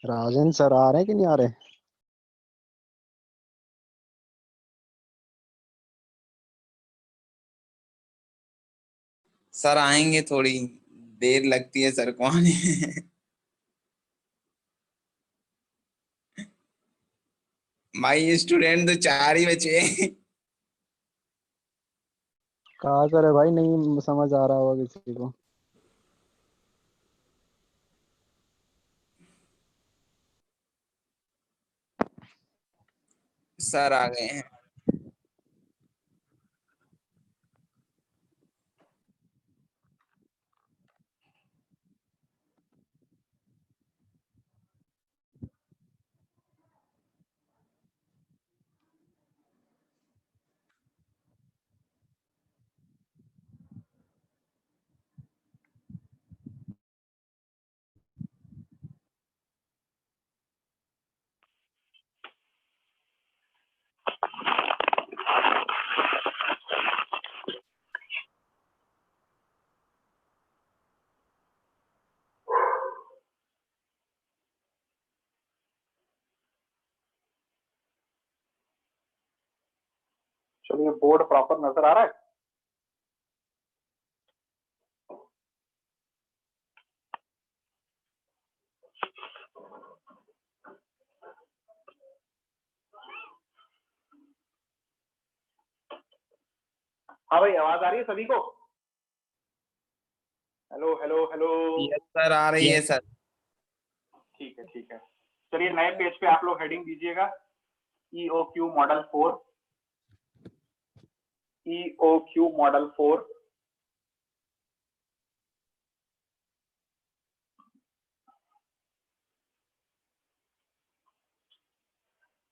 राजन sir आ रहे हैं कि नहीं आ रहे? सर आएंगे, थोड़ी देर लगती है सर को आने में। भाई स्टूडेंट तो चार ही बचे। कहा करे भाई, नहीं समझ आ रहा होगा किसी को। सर आ गए हैं। चलिए, बोर्ड प्रॉपर नजर आ रहा है। हाँ भाई, आवाज आ रही है सभी को? Hello hello hello. Yes sir, आ रही है सर। ठीक है ठीक है। चलिए, नए पेज पे आप लोग हेडिंग दीजिएगा, EOQ मॉडल 4। EOQ model 4।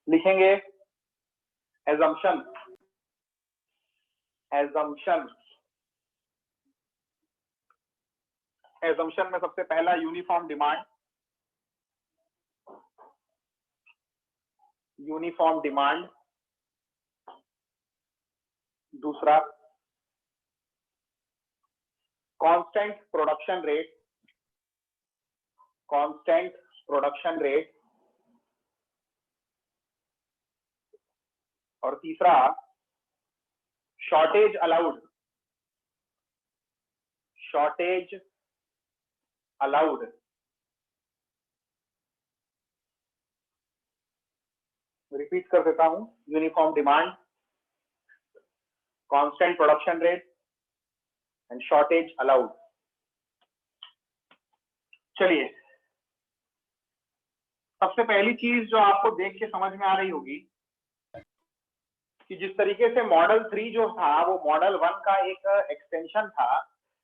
लिखेंगे एजम्पशन। एजम्पशन एजम्पशन में सबसे पहला यूनिफॉर्म डिमांड। Uniform demand. दूसरा, constant production rate. Constant production rate. और तीसरा, shortage allowed. Shortage allowed. Repeat कर देता हूं, uniform demand, constant production rate and shortage allowed. चलिए, सबसे पहली चीज जो आपको देख के समझ में आ रही होगी कि जिस तरीके से मॉडल 3 जो था वो मॉडल 1 का एक एक्सटेंशन था,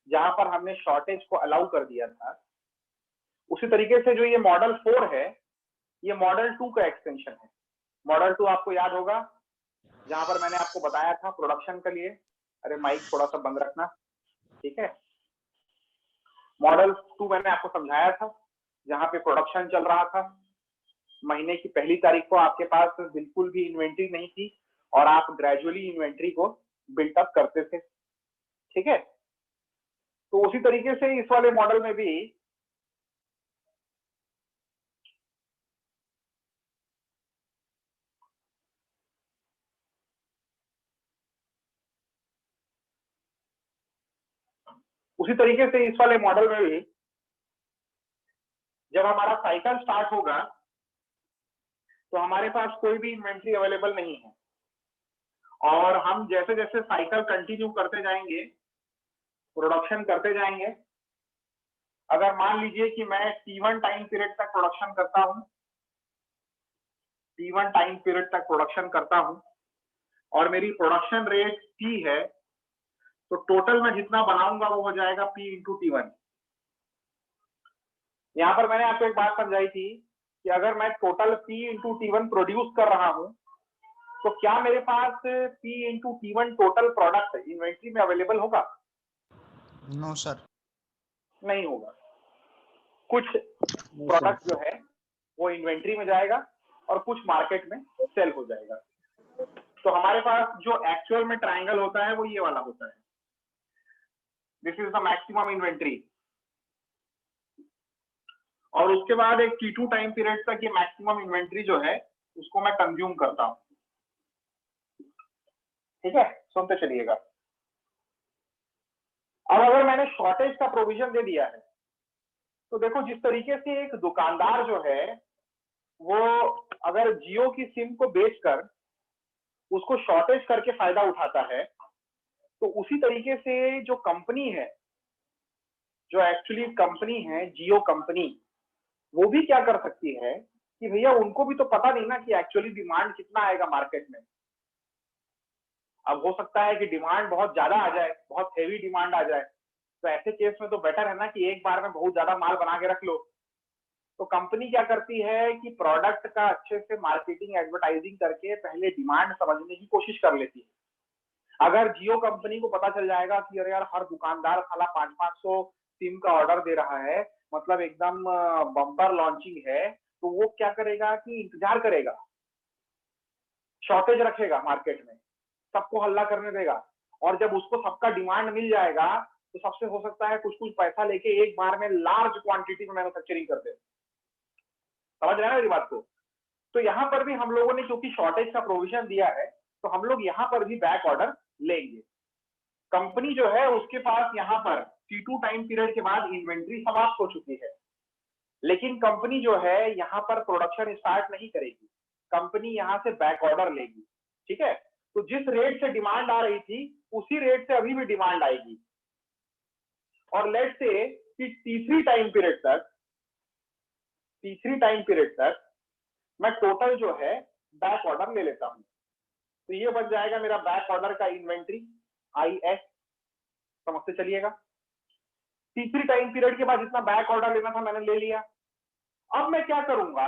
जहां पर हमने शॉर्टेज को अलाउ कर दिया था, उसी तरीके से जो ये मॉडल 4 है, ये मॉडल 2 का एक्सटेंशन है। मॉडल 2 आपको याद होगा, जहां पर मैंने आपको बताया था प्रोडक्शन के लिए। अरे माइक थोड़ा सा बंद रखना, ठीक है। मॉडल 2 मैंने आपको समझाया था, जहां पे प्रोडक्शन चल रहा था। महीने की पहली तारीख को आपके पास बिल्कुल भी इन्वेंट्री नहीं थी और आप ग्रेजुअली इन्वेंट्री को बिल्टअप करते थे, ठीक है। तो उसी तरीके से इस वाले मॉडल में भी इस वाले मॉडल में भी जब हमारा साइकिल स्टार्ट होगा तो हमारे पास कोई भी इन्वेंट्री अवेलेबल नहीं है, और हम जैसे जैसे साइकिल कंटिन्यू करते जाएंगे, प्रोडक्शन करते जाएंगे। अगर मान लीजिए कि मैं T1 टाइम पीरियड तक प्रोडक्शन करता हूं, T1 टाइम पीरियड तक प्रोडक्शन करता हूं और मेरी प्रोडक्शन रेट P है, तो टोटल में जितना बनाऊंगा वो हो जाएगा P इंटू T1। यहां पर मैंने आपको एक बात समझाई थी कि अगर मैं total P into T1 produce कर रहा हूं, तो क्या मेरे पास P into T1 total product inventory में अवेलेबल होगा? नो सर, नहीं होगा। कुछ प्रोडक्ट जो है वो इन्वेंट्री में जाएगा और कुछ मार्केट में सेल हो जाएगा। तो हमारे पास जो एक्चुअल में ट्रायंगल होता है वो ये वाला होता है। This is the maximum inventory. और उसके बाद एक T2 टाइम पीरियड तक ये मैक्सिमम इन्वेंट्री जो है उसको मैं कंज्यूम करता हूँ। ठीक है, सुनते चलिएगा। अब अगर मैंने शॉर्टेज का प्रोविजन दे दिया है तो देखो जिस तरीके से एक दुकानदार जो है वो अगर जियो की सिम को बेचकर उसको शॉर्टेज करके फायदा उठाता है, तो उसी तरीके से जो कंपनी है, जो एक्चुअली कंपनी है जियो कंपनी, वो भी क्या कर सकती है कि भैया उनको भी तो पता नहीं ना कि एक्चुअली डिमांड कितना आएगा मार्केट में। अब हो सकता है कि डिमांड बहुत ज्यादा आ जाए, बहुत हेवी डिमांड आ जाए, तो ऐसे केस में तो बेटर है ना कि एक बार में बहुत ज्यादा माल बना के रख लो। तो कंपनी क्या करती है कि प्रोडक्ट का अच्छे से मार्केटिंग एडवर्टाइजिंग करके पहले डिमांड समझने की कोशिश कर लेती है। अगर जियो कंपनी को पता चल जाएगा कि अरे यार हर दुकानदार साला 500-500 सिम का ऑर्डर दे रहा है, मतलब एकदम बम्पर लॉन्चिंग है, तो वो क्या करेगा कि इंतजार करेगा, शॉर्टेज रखेगा मार्केट में, सबको हल्ला करने देगा, और जब उसको सबका डिमांड मिल जाएगा तो सबसे हो सकता है कुछ कुछ पैसा लेके एक बार में लार्ज क्वांटिटी में मैन्युफैक्चरिंग कर दे। समझ रहे हैं मेरी बात को? तो यहाँ पर भी हम लोगों ने क्योंकि शॉर्टेज का प्रोविजन दिया है तो हम लोग यहाँ पर भी बैक ऑर्डर लेंगे। कंपनी जो है उसके पास यहाँ पर T2 टाइम पीरियड के बाद इन्वेंट्री समाप्त हो चुकी है, लेकिन कंपनी जो है यहाँ पर प्रोडक्शन स्टार्ट नहीं करेगी, कंपनी यहाँ से बैक ऑर्डर लेगी। ठीक है, तो जिस रेट से डिमांड आ रही थी उसी रेट से अभी भी डिमांड आएगी, और लेट से कि तीसरी टाइम पीरियड तक मैं टोटल जो है बैक ऑर्डर ले लेता हूं। तो ये बन जाएगा मेरा बैक ऑर्डर का इन्वेंट्री IS। समझते चलिएगा। तीसरी टाइम पीरियड के बाद जितना बैक ऑर्डर लेना था मैंने ले लिया। अब मैं क्या करूंगा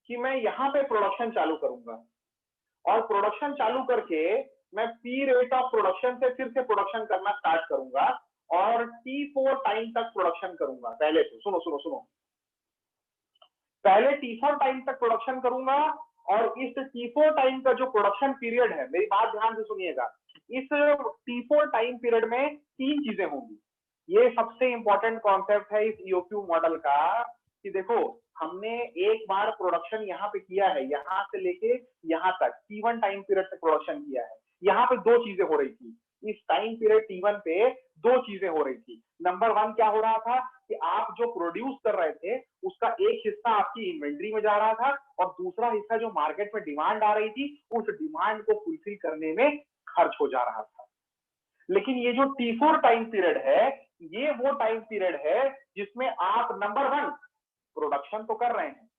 कि मैं यहाँ पे प्रोडक्शन चालू करूंगा, और प्रोडक्शन चालू करके मैं P रेट ऑफ प्रोडक्शन से फिर से प्रोडक्शन करना स्टार्ट करूंगा, और T4 टाइम तक प्रोडक्शन करूंगा। पहले तो सुनो, पहले T4 टाइम तक प्रोडक्शन करूंगा, और इस T4 टाइम का जो प्रोडक्शन पीरियड है, मेरी बात ध्यान से सुनिएगा, इस T4 टाइम पीरियड में 3 चीजें होंगी। ये सबसे इंपॉर्टेंट कॉन्सेप्ट है इस EOQ मॉडल का, कि देखो हमने एक बार प्रोडक्शन यहाँ पे किया है, यहाँ से लेके यहाँ तक T1 टाइम पीरियड तक प्रोडक्शन किया है। यहाँ पे 2 चीजें हो रही थी, इस टाइम पीरियड T1 पे 2 चीजें हो रही थी। नंबर 1 क्या हो रहा था कि आप जो प्रोड्यूस कर रहे थे उसका एक हिस्सा आपकी इन्वेंट्री में जा रहा था, और दूसरा हिस्सा जो मार्केट में डिमांड आ रही थी उस डिमांड को फुलफिल करने में खर्च हो जा रहा था। लेकिन ये जो T4 टाइम पीरियड है, ये वो टाइम पीरियड है जिसमें आप नंबर 1 प्रोडक्शन तो कर रहे हैं,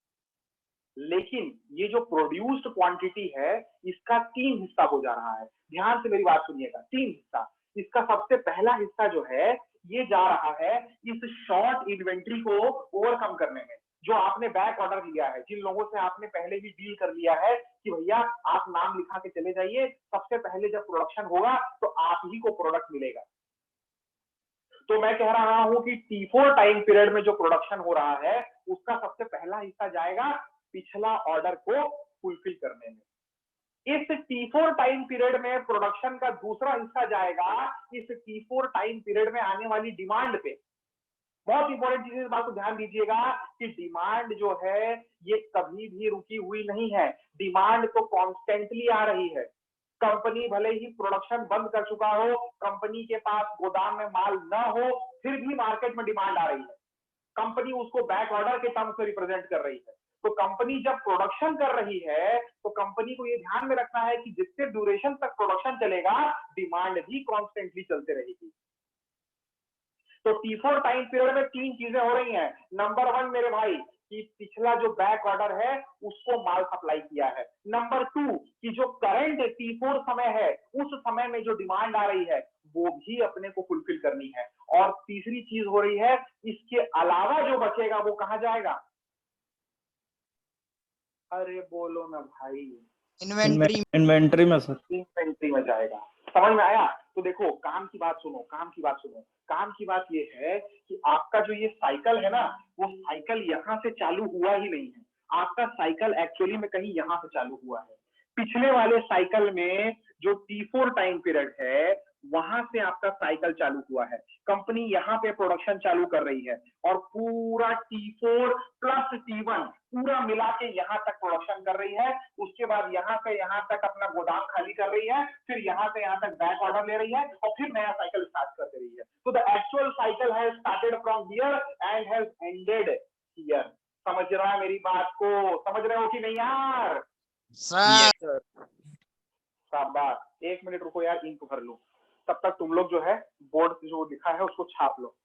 लेकिन ये जो प्रोड्यूस्ड क्वांटिटी है इसका 3 हिस्सा हो जा रहा है। ध्यान से मेरी बात सुनिएगा, 3 हिस्सा। इसका सबसे पहला हिस्सा जो है ये जा रहा है इस शॉर्ट इन्वेंट्री को ओवरकम करने में। जो आपने बैक ऑर्डर लिया है, जिन लोगों से आपने पहले भी डील कर लिया है कि भैया आप नाम लिखा के चले जाइए, सबसे पहले जब प्रोडक्शन होगा तो आप ही को प्रोडक्ट मिलेगा। तो मैं कह रहा हूं कि T4 टाइम पीरियड में जो प्रोडक्शन हो रहा है उसका सबसे पहला हिस्सा जाएगा पिछला ऑर्डर को फुलफिल करने में। इस T4 टाइम पीरियड में प्रोडक्शन का दूसरा हिस्सा जाएगा इस T4 टाइम पीरियड में आने वाली डिमांड पे। बहुत इंपॉर्टेंट चीज, इस बात को ध्यान दीजिएगा कि डिमांड जो है ये कभी भी रुकी हुई नहीं है, डिमांड तो कॉन्स्टेंटली आ रही है। कंपनी भले ही प्रोडक्शन बंद कर चुका हो, कंपनी के पास गोदाम में माल न हो, फिर भी मार्केट में डिमांड आ रही है। कंपनी उसको बैक ऑर्डर के टर्म्स में रिप्रेजेंट कर रही है। तो कंपनी जब प्रोडक्शन कर रही है तो कंपनी को ये ध्यान में रखना है कि जितने ड्यूरेशन तक प्रोडक्शन चलेगा डिमांड भी कॉन्स्टेंटली चलते रहेगी। तो T4 टाइम पीरियड में 3 चीजें हो रही हैं। नंबर 1 मेरे भाई कि पिछला जो बैक ऑर्डर है उसको माल सप्लाई किया है। नंबर 2 कि जो करंट T4 समय है उस समय में जो डिमांड आ रही है वो भी अपने को फुलफिल करनी है। और तीसरी चीज हो रही है इसके अलावा जो बचेगा वो कहां जाएगा? अरे बोलो ना भाई। इन्वेंट्री में सर। इन्वेंट्री में जाएगा। समझ में आया? तो देखो काम की बात सुनो, काम की बात ये है कि आपका जो ये साइकिल है ना, वो साइकिल यहाँ से चालू हुआ ही नहीं है। आपका साइकिल एक्चुअली में कहीं यहाँ से चालू हुआ है। पिछले वाले साइकिल में जो T4 टाइम पीरियड है वहां से आपका साइकिल चालू हुआ है। कंपनी यहाँ पे प्रोडक्शन चालू कर रही है और पूरा T4 प्लस T1 पूरा मिला के यहाँ तक प्रोडक्शन कर रही है। उसके बाद यहाँ से यहाँ तक अपना गोदाम खाली कर रही है, फिर यहाँ से यहाँ तक बैक ऑर्डर ले रही है और फिर नया साइकिल स्टार्ट कर दे रही है। तो the actual cycle has started from here and has ended here. समझ रहा है मेरी बात को? समझ रहे हो कि नहीं यार? सर शाबाश। 1 मिनट रुको यार, इंक भर लो। तब तक तुम लोग जो है बोर्ड पे जो लिखा है उसको छाप लो।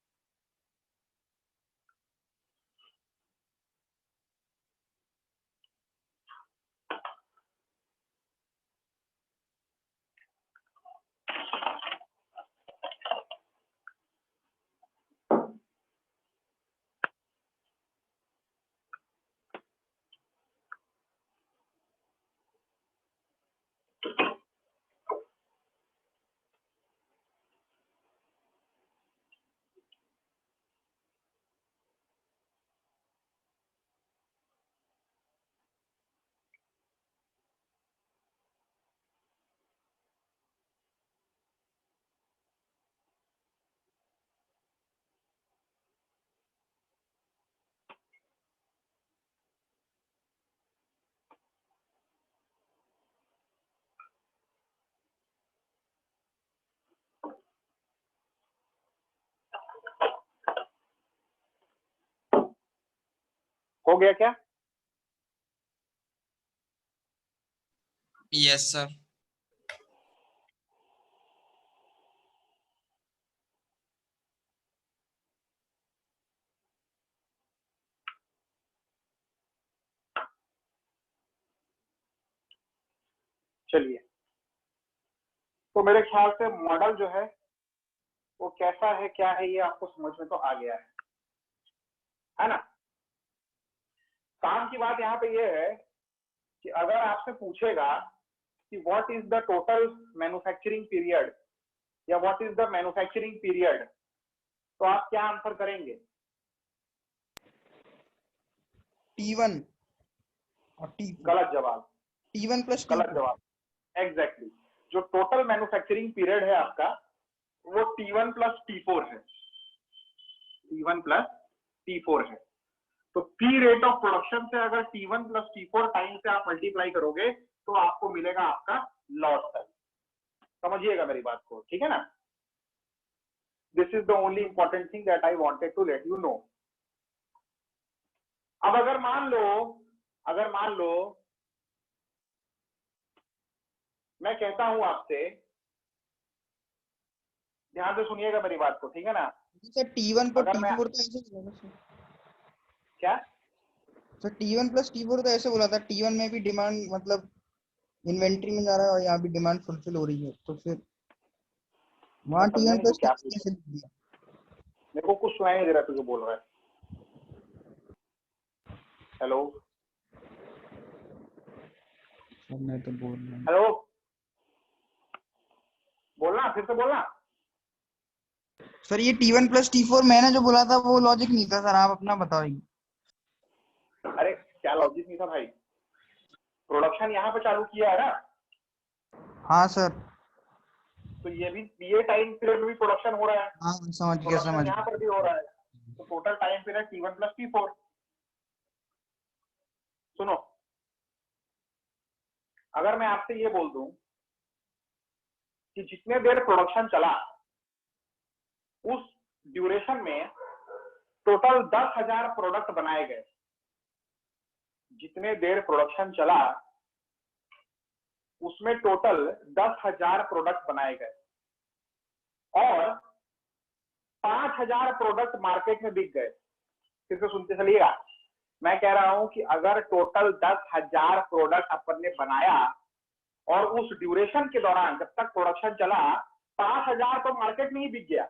हो गया क्या? Yes sir. चलिए, तो मेरे ख्याल से मॉडल जो है वो कैसा है, क्या है, ये आपको समझ में तो आ गया है ना? काम की बात यहाँ पे ये है कि अगर आपसे पूछेगा कि what is the total manufacturing period या what is the manufacturing period, तो आप क्या आंसर करेंगे? T1 और T4। गलत जवाब। T1 प्लस गलत जवाब। एग्जैक्टली। जो टोटल मैन्युफैक्चरिंग पीरियड है आपका वो T1 प्लस T4 है। T1 प्लस T4 है। तो P रेट ऑफ प्रोडक्शन से अगर T1 प्लस T4 टाइम से आप मल्टीप्लाई करोगे तो आपको मिलेगा आपका लॉट टाइम। समझिएगा मेरी बात को, ठीक है ना? This is the only important thing that I wanted to let you know. अब अगर मान लो मैं कहता हूं आपसे, ध्यान से सुनिएगा मेरी बात को, ठीक है ना? सर T1 पर अगर मैं T4 तो ऐसे बोला सर। क्या सर T1 प्लस T4 तो ऐसे बोला था, T1 में भी डिमांड मतलब इन्वेंट्री में जा रहा है और यहाँ भी डिमांड फुलफिल हो रही है, तो फिर वहाँ मैं समझा T1 नहीं तू प्लस क्या T4 कैसे लिख दिया? मेरे को कुछ सुनाई नहीं दे रहा तुझे बोल रहा है। हेलो सर मैं तो बोल रहा हूँ। हेलो, बोलना, फिर से बोलना। सर ये T1 प्लस T4 मैंने जो बोला था वो लॉजिक नहीं था सर, आप अपना बताइए। अरे क्या लॉजिक नहीं था भाई? प्रोडक्शन यहाँ पे चालू किया है ना, हाँ सर। तो ये टाइम पीरियड में भी प्रोडक्शन हो रहा है, हाँ समझ गया प्रोडक्शन समझ यहाँ गया। पर भी हो रहा है। तो total time period T1 plus T4। सुनो, अगर मैं आपसे ये बोल दूं कि जितने देर प्रोडक्शन चला उस ड्यूरेशन में टोटल 10,000 प्रोडक्ट बनाए गए, जितने देर प्रोडक्शन चला उसमें टोटल 10,000 प्रोडक्ट बनाए गए और 5,000 प्रोडक्ट मार्केट में बिक गए। फिर से सुनते चलिएगा, मैं कह रहा हूं कि अगर टोटल 10,000 प्रोडक्ट अपन ने बनाया और उस ड्यूरेशन के दौरान जब तक प्रोडक्शन चला 5,000 तो मार्केट में ही बिक गया,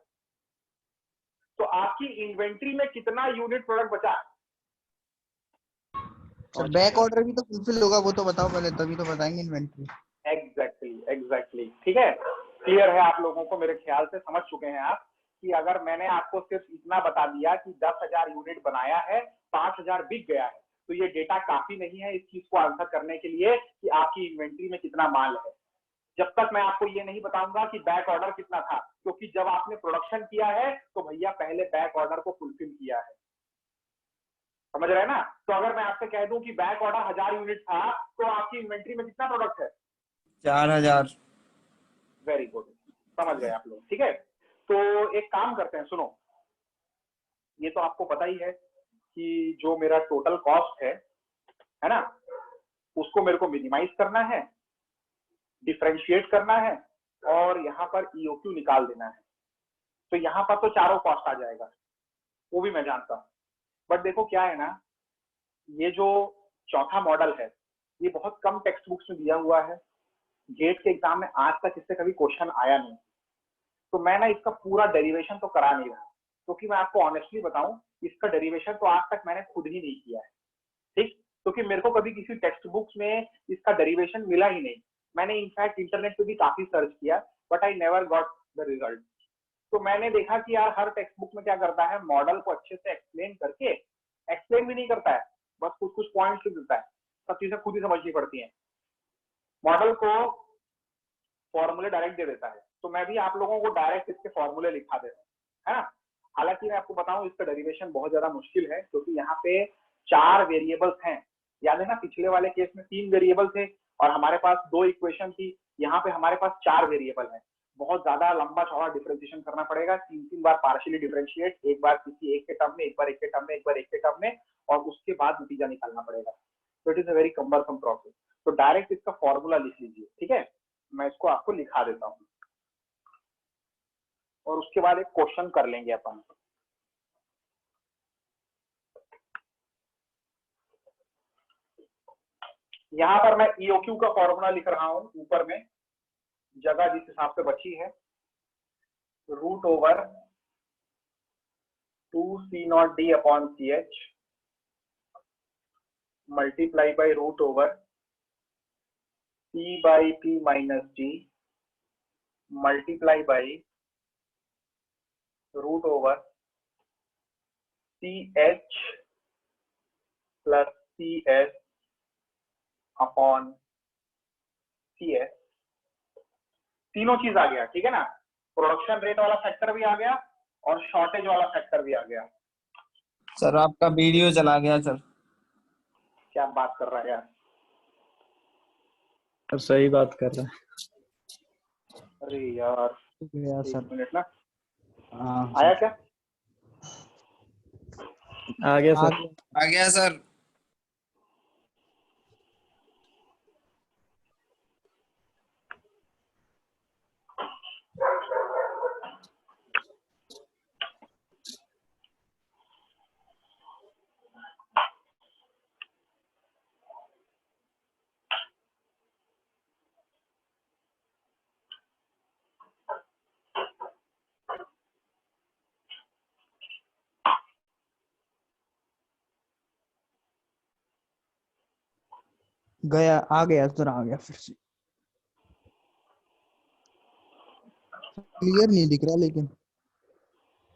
तो आपकी इन्वेंट्री में कितना यूनिट प्रोडक्ट बचा? सर बैक ऑर्डर भी तो फुलफिल होगा, वो तो बताओ पहले, तभी तो बताएंगे इन्वेंट्री। एग्जैक्टली, ठीक है। क्लियर है आप लोगों को? मेरे ख्याल से समझ चुके हैं आप कि अगर मैंने आपको सिर्फ इतना बता दिया कि 10,000 यूनिट बनाया है, 5,000 बिक गया है, तो ये डेटा काफी नहीं है इस चीज को आंसर करने के लिए कि आपकी इन्वेंट्री में कितना माल है। जब तक मैं आपको ये नहीं बताऊंगा कि बैक ऑर्डर कितना था, क्योंकि जब आपने प्रोडक्शन किया है तो भैया पहले बैक ऑर्डर को फुलफिल किया है, समझ रहे हैं ना। तो अगर मैं आपसे कह दूं कि बैक ऑर्डर 1000 यूनिट था तो आपकी इन्वेंट्री में कितना प्रोडक्ट है? 4000। वेरी गुड, समझ गए आप लोग, ठीक है। तो एक काम करते हैं, सुनो, ये तो आपको पता ही है कि जो मेरा टोटल कॉस्ट है ना, उसको मेरे को मिनिमाइज करना है, डिफरेंशिएट करना है और यहाँ पर ईओक्यू निकाल देना है। तो यहाँ पर तो चारों कॉस्ट आ जाएगा, वो भी मैं जानता हूँ। बट देखो क्या है ना, ये जो चौथा मॉडल है ये बहुत कम टेक्स्ट बुक्स में दिया हुआ है, गेट के एग्जाम में आज तक इससे कभी क्वेश्चन आया नहीं, तो मैं ना इसका पूरा डेरिवेशन तो करा नहीं रहा, क्योंकि मैं आपको ऑनेस्टली बताऊं इसका डेरिवेशन तो आज तक मैंने खुद ही नहीं किया है, ठीक। क्योंकि मेरे को कभी किसी टेक्स्ट बुक्स में इसका डेरिवेशन मिला ही नहीं। मैंने इनफैक्ट इंटरनेट पे भी काफी सर्च किया but I never got the result. तो मैंने देखा कि यार हर टेक्स्ट बुक में क्या करता है, मॉडल को अच्छे से एक्सप्लेन करके, एक्सप्लेन भी नहीं करता है, बस कुछ कुछ पॉइंट्स लिख देता है, सब चीजें खुद ही समझनी पड़ती हैं, मॉडल को फॉर्मूले डायरेक्ट दे देता है। तो मैं भी आप लोगों को डायरेक्ट इसके फॉर्मूले लिखा देता हूँ, है ना। हालांकि मैं आपको बताऊं इसका डेरिवेशन बहुत ज्यादा मुश्किल है, क्योंकि यहाँ पे 4 वेरिएबल्स हैं। याद है ना, पिछले वाले केस में 3 वेरिएबल थे और हमारे पास 2 इक्वेशन थी, यहाँ पे हमारे पास 4 वेरिएबल है। बहुत ज्यादा लंबा चौड़ा डिफरेंशिएशन करना पड़ेगा, 3 बार पार्शियली डिफरेंशिएट, एक बार किसी एक के टर्म में, एक बार एक के टर्म में, एक बार एक के टर्म में, और उसके बाद नतीजा निकालना पड़ेगा। तो it is a very cumbersome process. तो डायरेक्ट इसका फॉर्मूला लिख लीजिए, ठीक है, मैं इसको आपको लिखा देता हूँ और उसके बाद एक क्वेश्चन कर लेंगे अपन। यहाँ पर मैं ईओक्यू का फॉर्मूला लिख रहा हूं, ऊपर में जगह जिस हिसाब से बची है, root over 2C0D upon CH multiply by root over P by P minus D multiply by root over CH plus CS upon CS। तीनों चीज आ गया, ठीक है ना। प्रोडक्शन रेट वाला फैक्टर भी आ गया और शॉर्टेज वाला फैक्टर भी आ गया। सर आपका वीडियो चला गया सर। क्या बात कर रहा है यार, सर सही बात कर रहे हैं। अरे यार गया एक सर। मिनट ना, हाँ आया सर, क्या? आ गया आ सर। आ गया सर। गया, आ गया सर, आ गया फिर से। क्लियर नहीं दिख रहा लेकिन।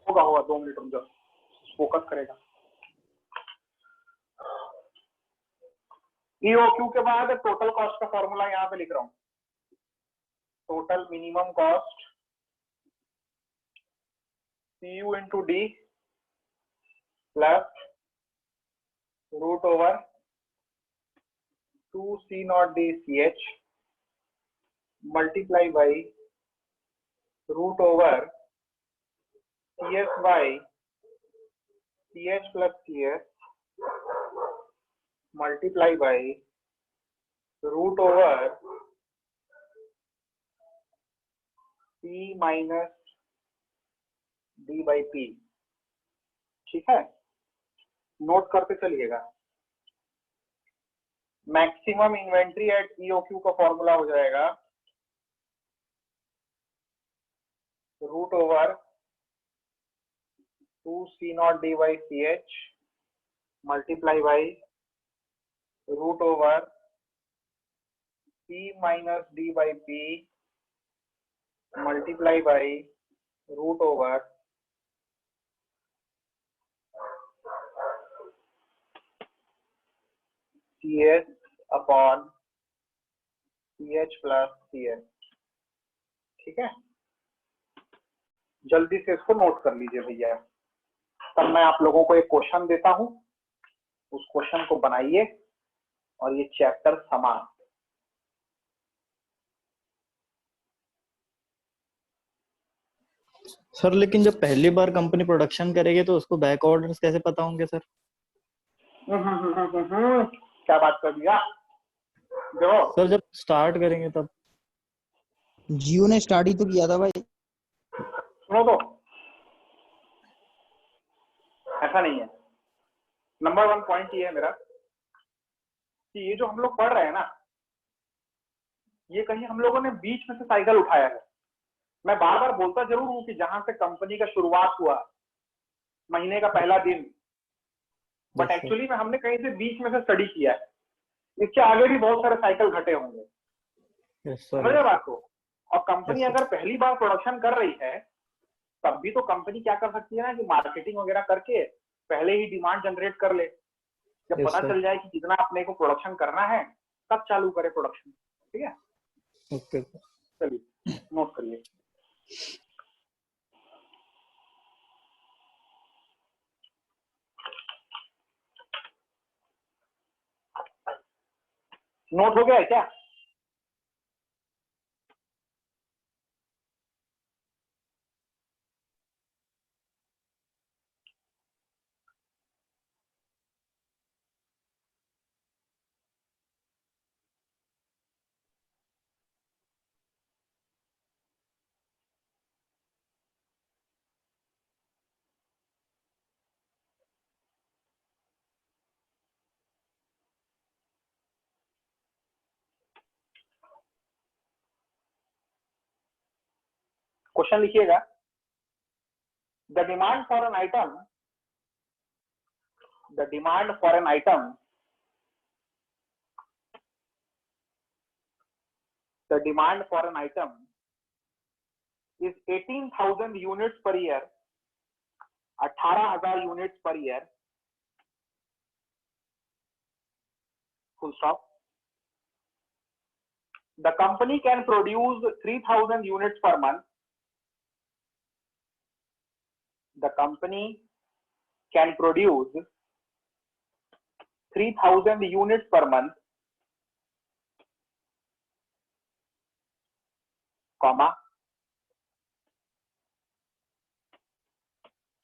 होगा होगा, 2 मिनट रुक जाओ, फोकस करेगा। ईओक्यू के बाद टोटल कॉस्ट का फॉर्मूला यहाँ पे लिख रहा हूँ, total minimum cost CU into D plus root over 2C0D CH multiply by root over CS by CH plus CS multiply by root over P minus D by P। ठीक है, note करते चलिएगा। Maximum inventory at EOQ का formula हो जाएगा root over 2C0D by CH multiply by root over P minus D by P multiply by root over CS upon CH plus CS। ठीक है, जल्दी से इसको नोट कर लीजिए भैया। तब मैं आप लोगों को एक क्वेश्चन देता हूं, उस क्वेश्चन को बनाइए और ये चैप्टर समाप्त। सर लेकिन जब पहली बार कंपनी प्रोडक्शन करेगी तो उसको बैक ऑर्डर्स कैसे पता होंगे सर? क्या बात कर दिया देखो। सर जब स्टार्ट करेंगे तब। जियो ने स्टार्ट ही तो किया था भाई। सुनो तो, ऐसा नहीं है। नंबर 1 पॉइंट ये है मेरा कि ये जो हम लोग पढ़ रहे हैं ना, ये कहीं हम लोगों ने बीच में से साइकिल उठाया है। मैं बार बार बोलता जरूर हूं कि जहां से कंपनी का शुरुआत हुआ, महीने का पहला दिन, बट Yes, sir. एक्चुअली में हमने कहीं से बीच में से स्टडी किया है। इसके आगे भी बहुत सारे साइकिल घटे होंगे, Yes, sir. समझ रहे बात को। और कंपनी Yes, sir. अगर पहली बार प्रोडक्शन कर रही है, तब भी तो कंपनी क्या कर सकती है ना कि मार्केटिंग वगैरह करके पहले ही डिमांड जनरेट कर ले। जब Yes, पता sir. चल जाए कि कितना अपने को प्रोडक्शन करना है, तब चालू करे प्रोडक्शन। ठीक है, Okay. चलिए नोट करिए। नोट हो गया है क्या? क्वेश्चन लिखिएगा। The demand for an item, the demand for an item, the demand for an item is 18,000 units per year, 18,000 units per year, full stop. The company can produce 3,000 units per month. The company can produce 3,000 units per month, comma.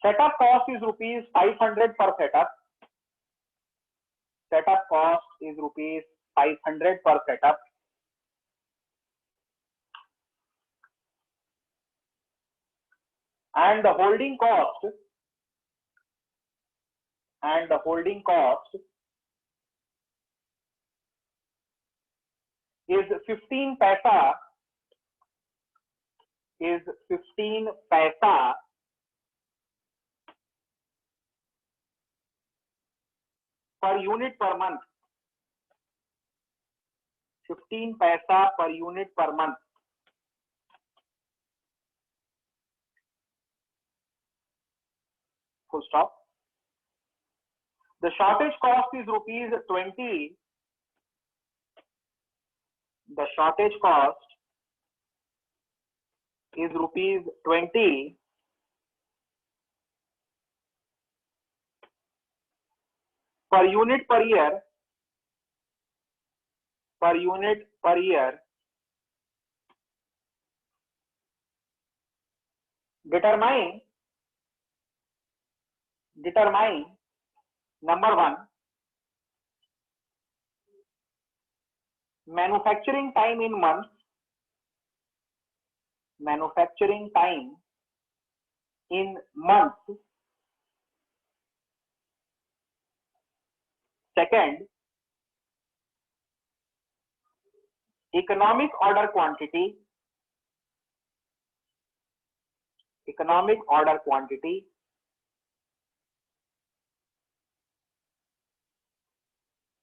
Setup cost is rupees 500 per setup. Setup cost is rupees 500 per setup. And the holding cost, and the holding cost is 15 paisa, is 15 paisa per unit per month. 15 paisa per unit per month. Full stop. The shortage cost is rupees 20. The shortage cost is rupees 20 per unit per year, per unit per year. Determine number 1, manufacturing time in months, manufacturing time in months. Second, economic order quantity, economic order quantity.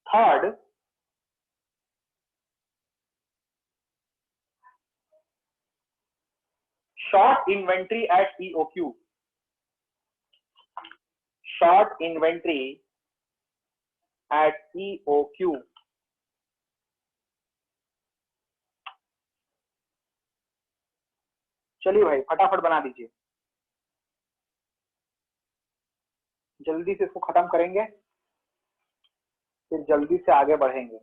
Third, short inventory at EOQ, short inventory at EOQ. चलिए भाई फटाफट बना दीजिए, जल्दी से इसको खत्म करेंगे, फिर जल्दी से आगे बढ़ेंगे।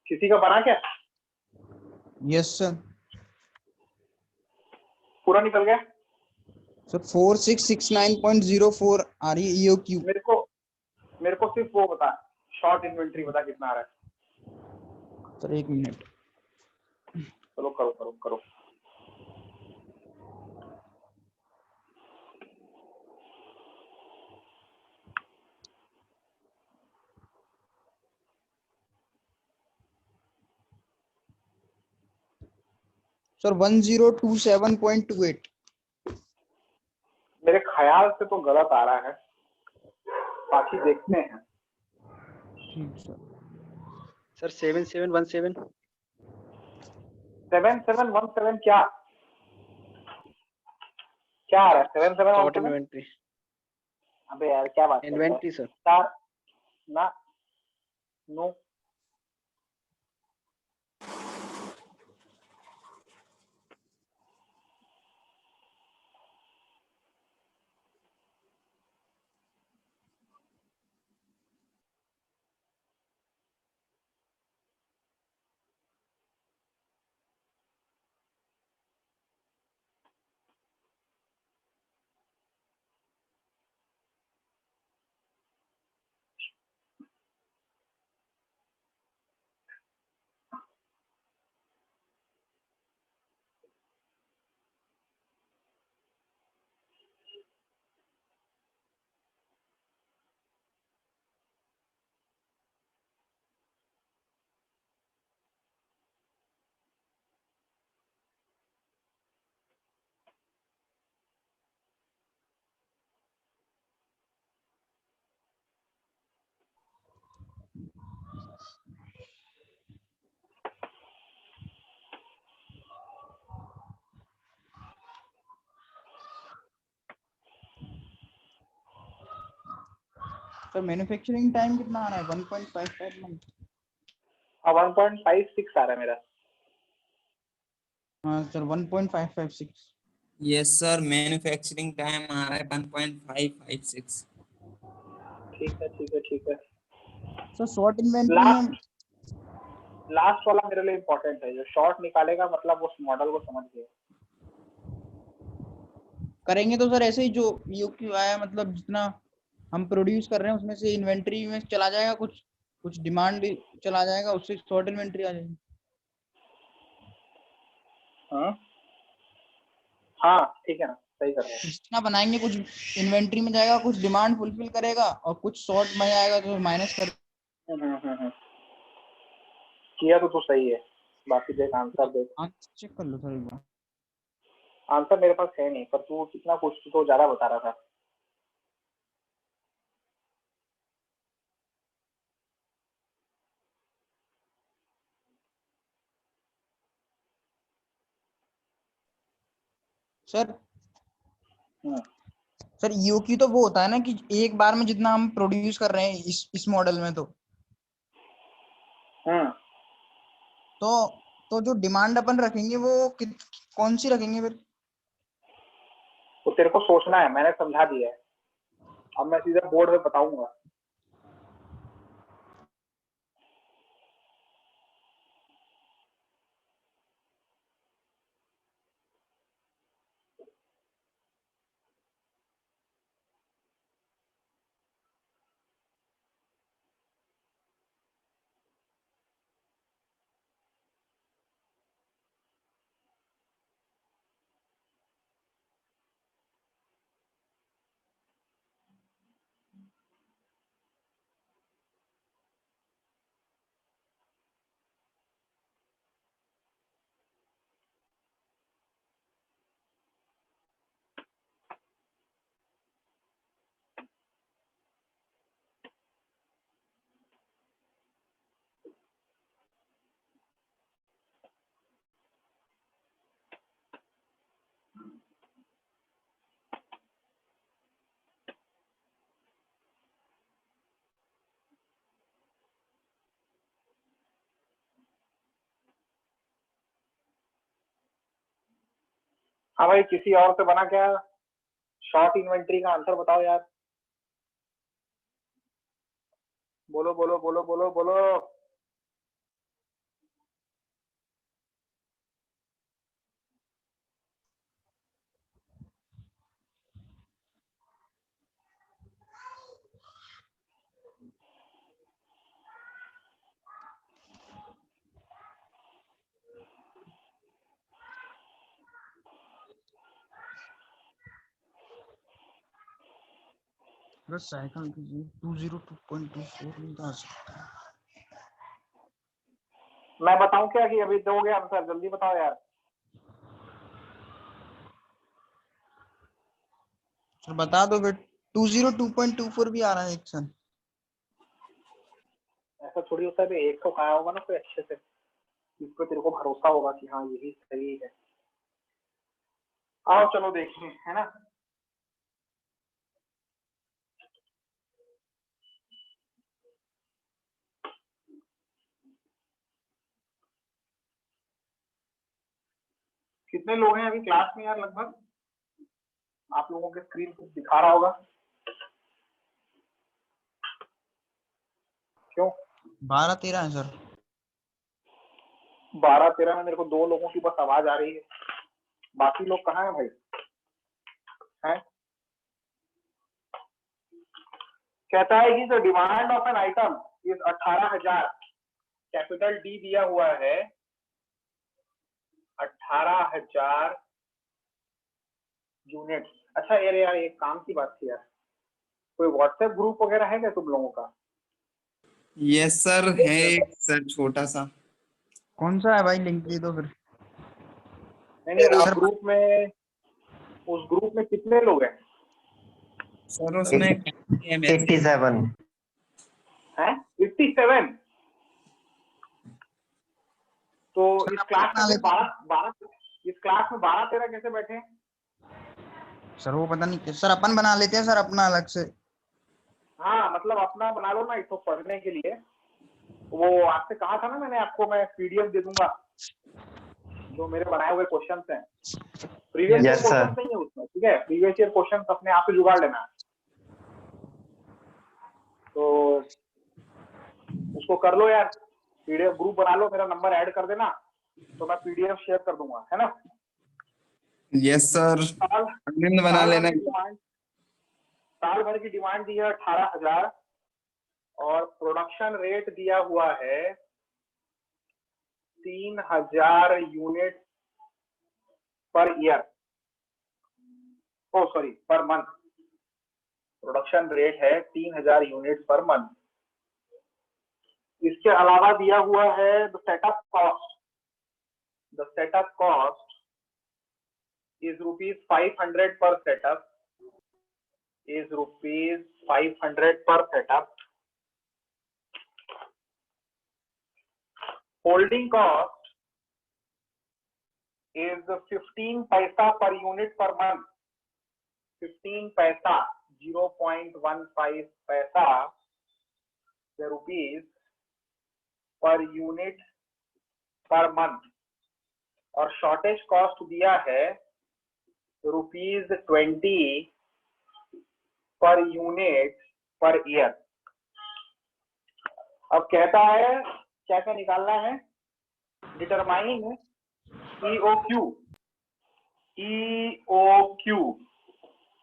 किसी का बना क्या? Yes sir. पूरा निकल गया? सर 4669.04 आ रही है EOQ। मेरे को सिर्फ वो बता, शॉर्ट इन्वेंट्री बता कितना आ रहा है। Sir 1 minute. चलो करो करो करो। सर 1027.28। मेरे ख्याल से तो गलत आ रहा है, बाकी देखते हैं। ठीक सर। सर 7717। 7717 क्या क्या आ रहा है? शॉर्ट 7717? इन्वेंट्री। अबे यार क्या बात करता है इन्वेंट्री सर। चार ना, नो। सर मैन्युफैक्चरिंग टाइम कितना आ रहा है? 1.55 मंथ। हाँ 1.56 आ रहा है मेरा। हाँ sir 1.556। Yes sir, manufacturing time आ रहा है 1.556। ठीक है ठीक है ठीक है। सर शॉर्ट इन्वेंट्री में लास्ट वाला मेरे लिए इम्पोर्टेंट है, जो शॉर्ट निकालेगा मतलब उस मॉडल को समझ गए। करेंगे तो सर ऐसे ही जो EOQ आया, मतलब जितना हम प्रोड्यूस कर रहे हैं उसमें से इन्वेंट्री में चला जाएगा, कुछ कुछ डिमांड भी चला जाएगा, उससे शॉर्ट इन्वेंट्री आ जाएगी। हाँ हाँ ठीक है ना, सही कर रहे हैं। जितना बनाएंगे कुछ इन्वेंट्री में जाएगा, कुछ डिमांड फुलफिल करेगा और कुछ शॉर्ट में आएगा तो माइनस कर। किया तो सही है, बाकी देख आंसर देख। चेक कर लो सर एक बार। आंसर मेरे पास है नहीं, पर तू कितना कुछ तो ज्यादा बता रहा था। सर हम्म, सर EOQ तो वो होता है ना कि एक बार में जितना हम प्रोड्यूस कर रहे हैं इस मॉडल में, हम्म। तो जो डिमांड अपन रखेंगे वो कौन सी रखेंगे फिर? तो तेरे को सोचना है, मैंने समझा दिया है, अब मैं सीधा बोर्ड में बताऊंगा। हाँ भाई, किसी और से बना क्या? शॉर्ट इन्वेंट्री का आंसर बताओ यार। बोलो बोलो बोलो बोलो बोलो। बस साइकिल कीजिए 202.24 नहीं तो आ सकता। मैं बताऊं क्या कि अभी दोगे आंसर? जल्दी बताओ यार। सर बता दो फिर। 202.24 भी आ रहा है एक सन। ऐसा थोड़ी होता है, एक तो खाया होगा ना कोई अच्छे से, इस पे तेरे को भरोसा होगा कि हाँ यही सही है। आओ चलो देखिए, है ना। कितने लोग हैं अभी क्लास में यार? लगभग आप लोगों के स्क्रीन कुछ दिखा रहा होगा। क्यों? 12-13 है सर। 12-13 में मेरे को 2 लोगों की बस आवाज आ रही है। बाकी लोग कहाँ हैं भाई? हैं? कहता है कि the demand of an item is 18,000। Capital D दिया हुआ है 18,000 यूनिट। अच्छा यार एक काम की बात थी यार, कोई व्हाट्सएप ग्रुप वगैरह है क्या तुम लोगों का? यस सर, है एक सर छोटा सा। कौन सा है भाई? लिंक दे दो फिर। नहीं उस सर ग्रुप में कितने लोग हैं? सर उसमें है 87 हैं 87। तो इस क्लास में 12-13 कैसे बैठे हैं? सर वो पता नहीं सर, अपन बना लेते हैं सर अपना अलग से। हाँ मतलब अपना बना लो ना इसको पढ़ने के लिए। वो आपसे कहा था ना मैंने आपको, मैं पीडीएफ दे दूंगा जो मेरे बनाए हुए क्वेश्चंस हैं। Previous year Yes, sir. Questions नहीं है उसमें, ठीक है? प्रीवियस ईयर क्वेश्चंस अपने आप से जुगाड़ लेना है। तो उसको कर लो यार, पीडीएफ ग्रुप बना लो, मेरा नंबर ऐड कर देना तो मैं पीडीएफ शेयर कर दूंगा, है ना। यस सर, अरविंद बना लेना। साल भर की डिमांड दी है 18,000 और प्रोडक्शन रेट दिया हुआ है 3,000 unit per year. Oh sorry, per month. Production rate है 3,000 यूनिट पर मंथ। इसके अलावा दिया हुआ है the setup cost. The setup cost is ₹500 per setup. Is ₹500 per setup. Holding cost is 15 paisa per unit per month. 15 paisa, 0.15 paisa rupees per unit per month. और shortage cost दिया है ₹20 per unit per year. अब कहता है क्या क्या निकालना है? Determine EOQ। EOQ,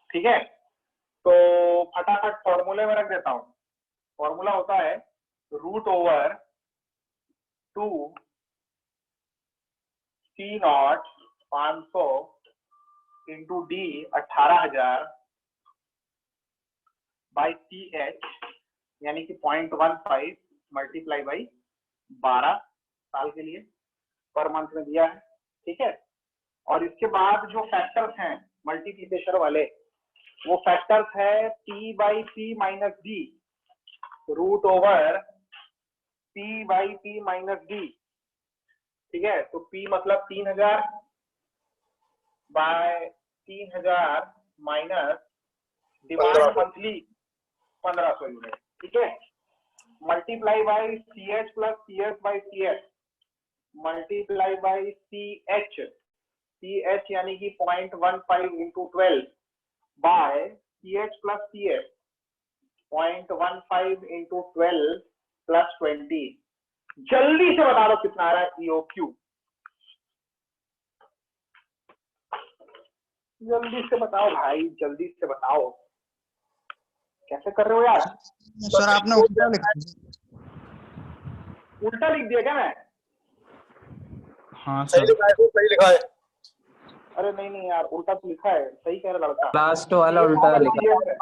ठीक है? तो फटाफट फॉर्मूले में रख देता हूं। फॉर्मूला होता है √2 C0 500 into D 18,000 by CH यानी कि 0.15 मल्टीप्लाई बाई 12 साल के लिए पर मंथ में दिया है, ठीक है? और इसके बाद जो फैक्टर्स हैं मल्टीप्लिकेशन वाले, वो फैक्टर्स है P by P minus D √P by P minus D, ठीक है? तो P मतलब 3,000 by 3,000 minus demand monthly 1,500 unit, ठीक है? Multiply by CH plus CS by CS multiply by CH यानी कि 0.15 into 12 by CH plus CS 0.15 into 12 plus 20। जल्दी से बता दो कितना आ रहा है EOQ। जल्दी से बताओ भाई, जल्दी से बताओ। कैसे कर रहे हो यार? सर आपने उल्टा लिखा। उल्टा लिख दिया क्या मैं? हाँ सर सही लिखा है। अरे नहीं यार, उल्टा तो लिखा है। सही कह रहा लड़का। लास्ट वाला उल्टा लिखा है।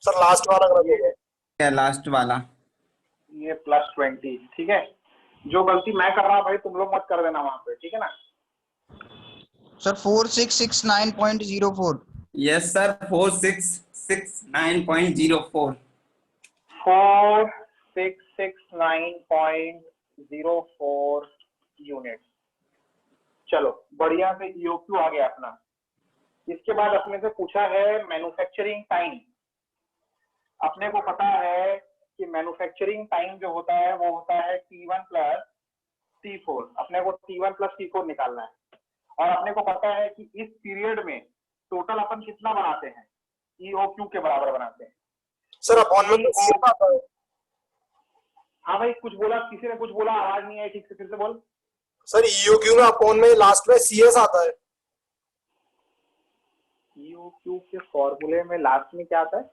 सर लास्ट वाला गलत हो गया। क्या लास्ट वाला? ये +20, ठीक है। जो गलती मैं कर रहा हूँ भाई तुम लोग मत कर देना वहां पे, ठीक है ना। सर 4669.04। Yes sir, 4669.04। 4669.04 यूनिट। चलो बढ़िया से ईओक्यू आ गया अपना। इसके बाद अपने से पूछा है मैन्युफैक्चरिंग टाइम। अपने को पता है कि मैन्युफैक्चरिंग टाइम जो होता है वो होता है T1 + T4। अपने को T1 + T4 निकालना है और अपने को पता है कि इस पीरियड में टोटल अपन कितना बनाते हैं, ईओक्यू के बराबर बनाते हैं। सर अपॉन में तो CS आता है। हाँ भाई कुछ बोला, किसी ने कुछ बोला, आवाज नहीं आई ठीक से, फिर से बोल। सर EOQ में अपॉन में लास्ट में CS आता है। ईओक्यू के फॉर्मूले में लास्ट में क्या आता है?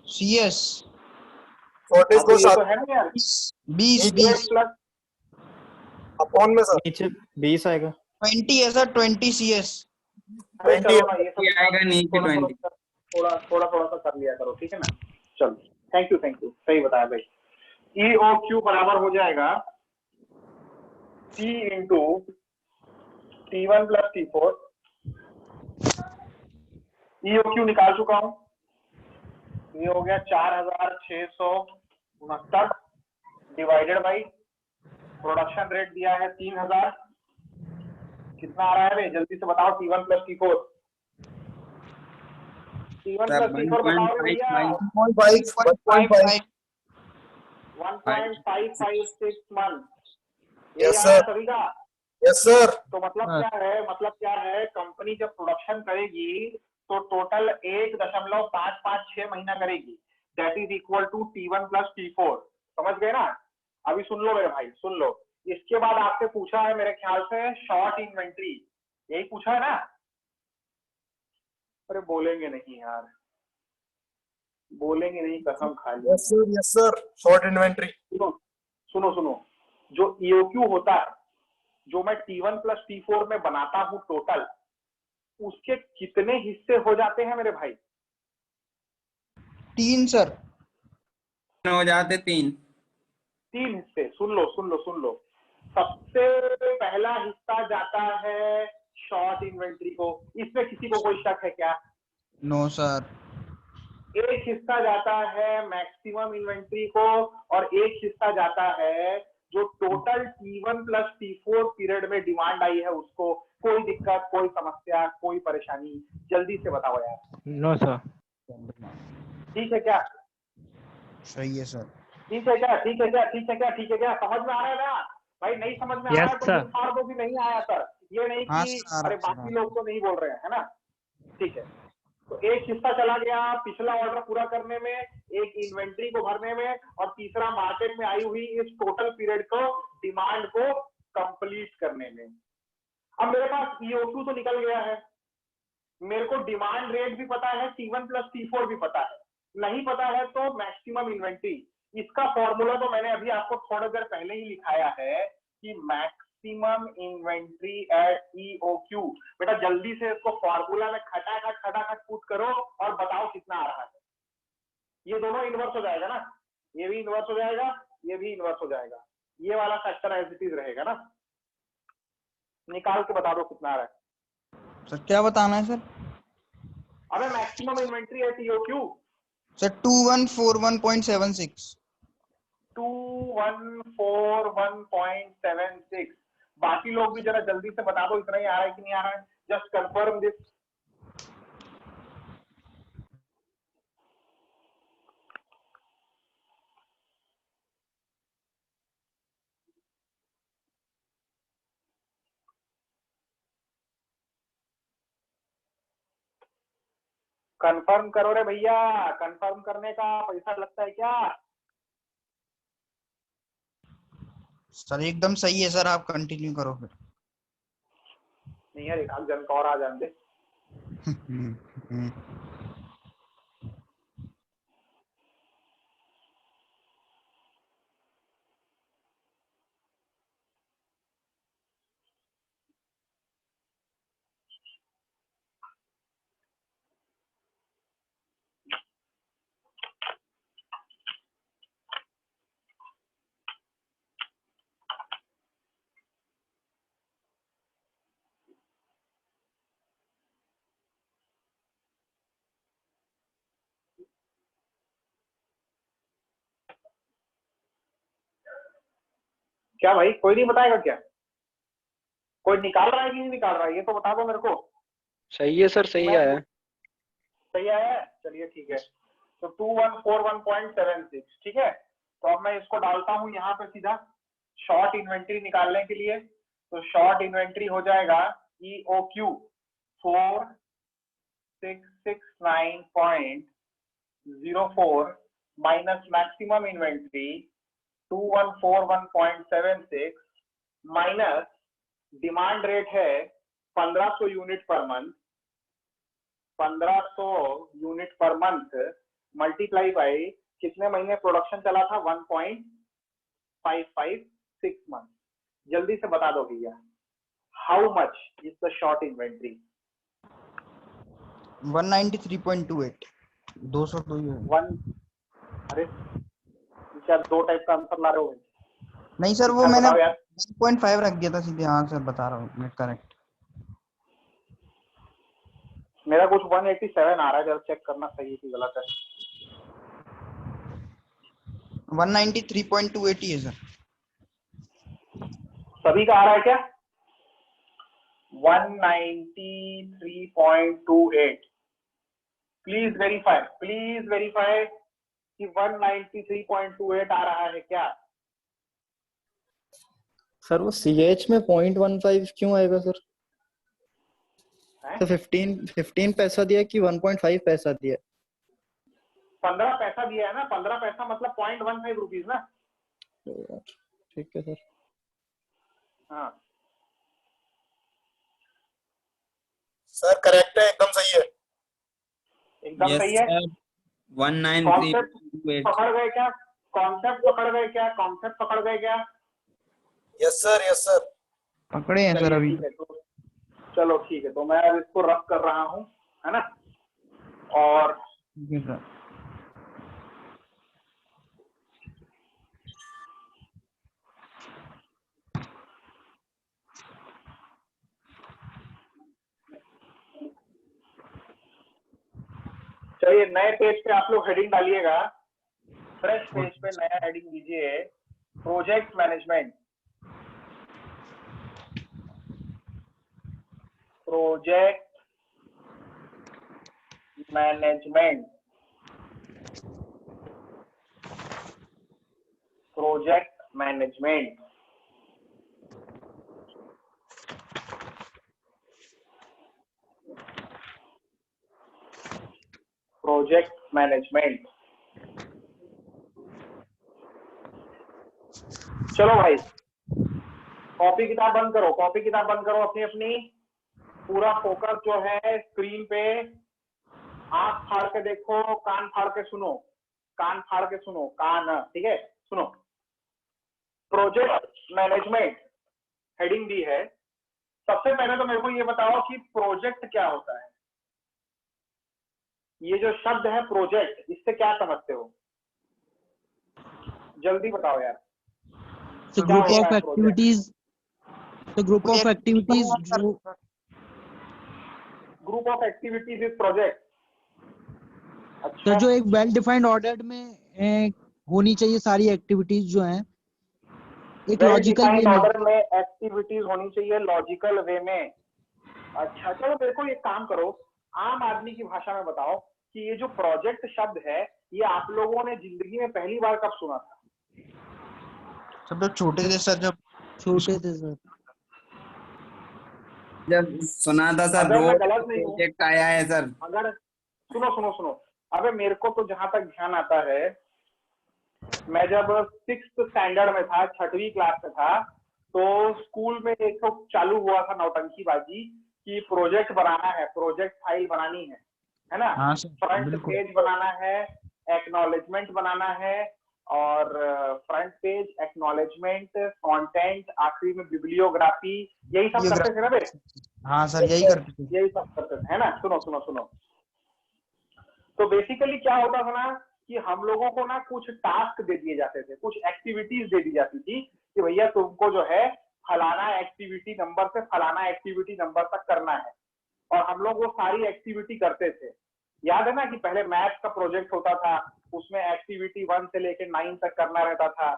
CS 40 को ये तो 7 है ना यार, 20 प्लस अपॉन में सर नीचे 20 आएगा। 20 है सर, 20 CS। अरे 20 चलो ना, ये सब ये आएगा नीचे 20। थोड़ा सा कर लिया करो, ठीक है ना। चलो थैंक यू, सही बताया भाई। ईओक्यू बराबर हो जाएगा T into T1 + T4। EOQ निकाल चुका हूं, ये हो गया 4669 डिवाइडेड बाई प्रोडक्शन रेट दिया है 3000। कितना आ रहा है रे, जल्दी से बताओ। T1 + T4, T1 + T4 बताओ भैया। 1.5 1.556 मंथ। ये यस याद है सर, सभी का? Yes sir. तो मतलब क्या है, कंपनी जब प्रोडक्शन करेगी तो टोटल 1.556 महीना करेगी। That is equal to T1 + T4। समझ गए ना? अभी सुन लो मेरे भाई, सुन लो। इसके बाद आपसे पूछा है मेरे ख्याल से शॉर्ट इन्वेंट्री, यही पूछा है ना? अरे बोलेंगे नहीं यार, बोलेंगे नहीं, कसम खा ली। Yes sir short inventory. सुनो, जो ईओक्यू होता है, जो मैं T1 + T4 में बनाता हूं टोटल, उसके कितने हिस्से हो जाते हैं मेरे भाई? 3 सर। हो जाते 3। 3 हिस्से। सुन लो। सबसे पहला हिस्सा जाता है शॉर्ट इन्वेंट्री को। इसमें किसी को कोई शक है क्या? No sir. एक हिस्सा जाता है मैक्सिमम इन्वेंट्री को और एक हिस्सा जाता है जो टोटल T1 + T4 पीरियड में डिमांड आई है उसको। कोई दिक्कत, कोई समस्या, कोई परेशानी, जल्दी से बताओ यार। No sir. ठीक है क्या? सही है सर। ठीक है क्या? समझ में आ रहा है ना भाई? नहीं समझ में आ रहा है तो मुझे मार दो कि नहीं आया सर। ये नहीं हाँ कि सर, अरे बाकी लोग तो नहीं बोल रहे हैं, है ना? ठीक है, तो एक हिस्सा चला गया पिछला ऑर्डर पूरा करने में, एक इन्वेंट्री को भरने में, और तीसरा मार्केट में आई हुई इस टोटल पीरियड को, डिमांड को कंप्लीट करने में। अब मेरे पास ईओक्यू तो निकल गया है, मेरे को डिमांड रेट भी पता है, T1 + T4 भी पता है। नहीं पता है तो मैक्सिमम इन्वेंट्री। इसका फॉर्मूला तो मैंने अभी आपको थोड़ी देर पहले ही लिखाया है कि मैक्सिमम इन्वेंट्री एट ईओक्यू। बेटा जल्दी से इसको फॉर्मूला में खटाखट पुट करो और बताओ कितना आ रहा है। ये दोनों इन्वर्स हो जाएगा ना, ये भी इन्वर्स हो जाएगा, ये भी इन्वर्स हो जाएगा। ये वाला फैक्टर एज इट इज रहेगा ना। निकाल के बता दो कितना आ रहा है। सर क्या बताना है सर? अबे maximum inventory at EOQ sir 2141.76। 2141.76। बाकी लोग भी जरा जल्दी से बता दो इतना ही आ रहा है कि नहीं आ रहा है। Just confirm this. कंफर्म करो रे भैया, कंफर्म करने का पैसा लगता है क्या? सर एकदम सही है सर, आप कंटिन्यू करो फिर। नहीं यार, एक आध जन का और आ जाने दे। क्या भाई, कोई नहीं बताएगा क्या? कोई निकाल रहा है कि नहीं निकाल रहा है, ये तो बता दो मेरे को। सही है सर, सही आया है। सही आया है, चलिए ठीक है। तो 2141.76, ठीक है। तो अब मैं इसको डालता हूं यहाँ पे सीधा शॉर्ट इन्वेंट्री निकालने के लिए। तो शॉर्ट इन्वेंट्री हो जाएगा EOQ 4669.04 minus maximum inventory 2141.76 minus demand rate है 1500 unit per month, 1500 unit per month multiply by कितने महीने प्रोडक्शन चला था, 1.556 मंथ। जल्दी से बता दो भैया, how much is the short inventory? 193.28, 202 ही है। अरे क्या दो टाइप का आंसर ला रहे हो? नहीं सर, वो यार मैंने बताओ यार। 1.5 रख दिया था सीधे। हाँ सर, बता रहा हूँ मैं, करेक्ट। मेरा कुछ 187 आ रहा है, जरा चेक करना सही है कि गलत है। 193.28 है सर। सभी का आ रहा है क्या? 193.28। प्लीज वेरीफाई कि 193.28 आ रहा है क्या? सर वो CH में 0.15 क्यों आएगा सर? तो 15 पैसा दिया कि 1.5 पैसा दिया? 15 पैसा दिया है ना, 15 पैसा मतलब 0.15 रुपीज ना। ठीक है सर। हाँ सर करेक्ट है, एकदम सही है। एकदम यस सही है। सर, 193.28। कॉन्सेप्ट पकड़ गए क्या? कॉन्सेप्ट पकड़ गए क्या? Yes sir, yes sir. पकड़े हैं सर अभी। ठीक है, तो चलो ठीक है, तो मैं अब इसको रब कर रहा हूँ, है ना। और ठीक है सर। चलिए नए पेज पे आप लोग हेडिंग डालिएगा, फ्रेश पेज पे नया हेडिंग दीजिए, project management. Project management, project management. Project management. चलो भाई, कॉपी किताब बंद करो, अपनी अपनी। पूरा फोकस जो है स्क्रीन पे। आंख फाड़ के देखो, कान फाड़ के सुनो, कान, ठीक है, सुनो। प्रोजेक्ट मैनेजमेंट हेडिंग दी है। सबसे पहले तो मेरे को ये बताओ कि प्रोजेक्ट क्या होता है। ये जो शब्द है प्रोजेक्ट, इससे क्या समझते हो? जल्दी बताओ यार। So क्या group होता of है project? activities, the group of activities जो group of activities is project. तो अच्छा, जो एक वेल डिफाइंड ऑर्डर में होनी चाहिए सारी एक्टिविटीज जो हैं एक वेल लॉजिकल डिफाइंड वे में। ऑर्डर में एक्टिविटीज होनी चाहिए लॉजिकल वे में। अच्छा चलो, देखो एक काम करो, आम आदमी की भाषा में बताओ कि ये जो प्रोजेक्ट शब्द है, ये आप लोगों ने जिंदगी में पहली बार कब सुना था? सब लोग छोटे थे सर, जब छोटे थे सर। जब सुना था सर, अगर मैं रोड गलत नहीं हूँ, प्रोजेक्ट आया है सर। अगर सुनो, अबे मेरे को तो जहां तक ध्यान आता है, मैं जब 6th स्टैंडर्ड में था, 6वीं क्लास में था, तो स्कूल में एक तो चालू हुआ था नौटंकीबाजी कि प्रोजेक्ट बनाना है, प्रोजेक्ट फाइल बनानी है ना। हाँ सर, फ्रंट बिल्कुल। पेज बनाना है, एक्नॉलेजमेंट बनाना है, और फ्रंट पेज, एक्नॉलेजमेंट, कंटेंट, आखिरी में बिब्लियोग्राफी, यही सब करते थे ना बे। हाँ सर, यही करते थे। यही सब करते थे, है ना। सुनो, तो बेसिकली क्या होता था ना कि हम लोगों को ना कुछ टास्क दे दिए जाते थे, कुछ एक्टिविटीज दे दी जाती थी कि भैया तुमको जो है फलाना एक्टिविटी नंबर से फलाना एक्टिविटी नंबर तक करना है, और हम लोग वो सारी एक्टिविटी करते थे। याद है ना कि पहले मैथ्स का प्रोजेक्ट होता था, उसमें एक्टिविटी 1 से लेकर 9 तक करना रहता था,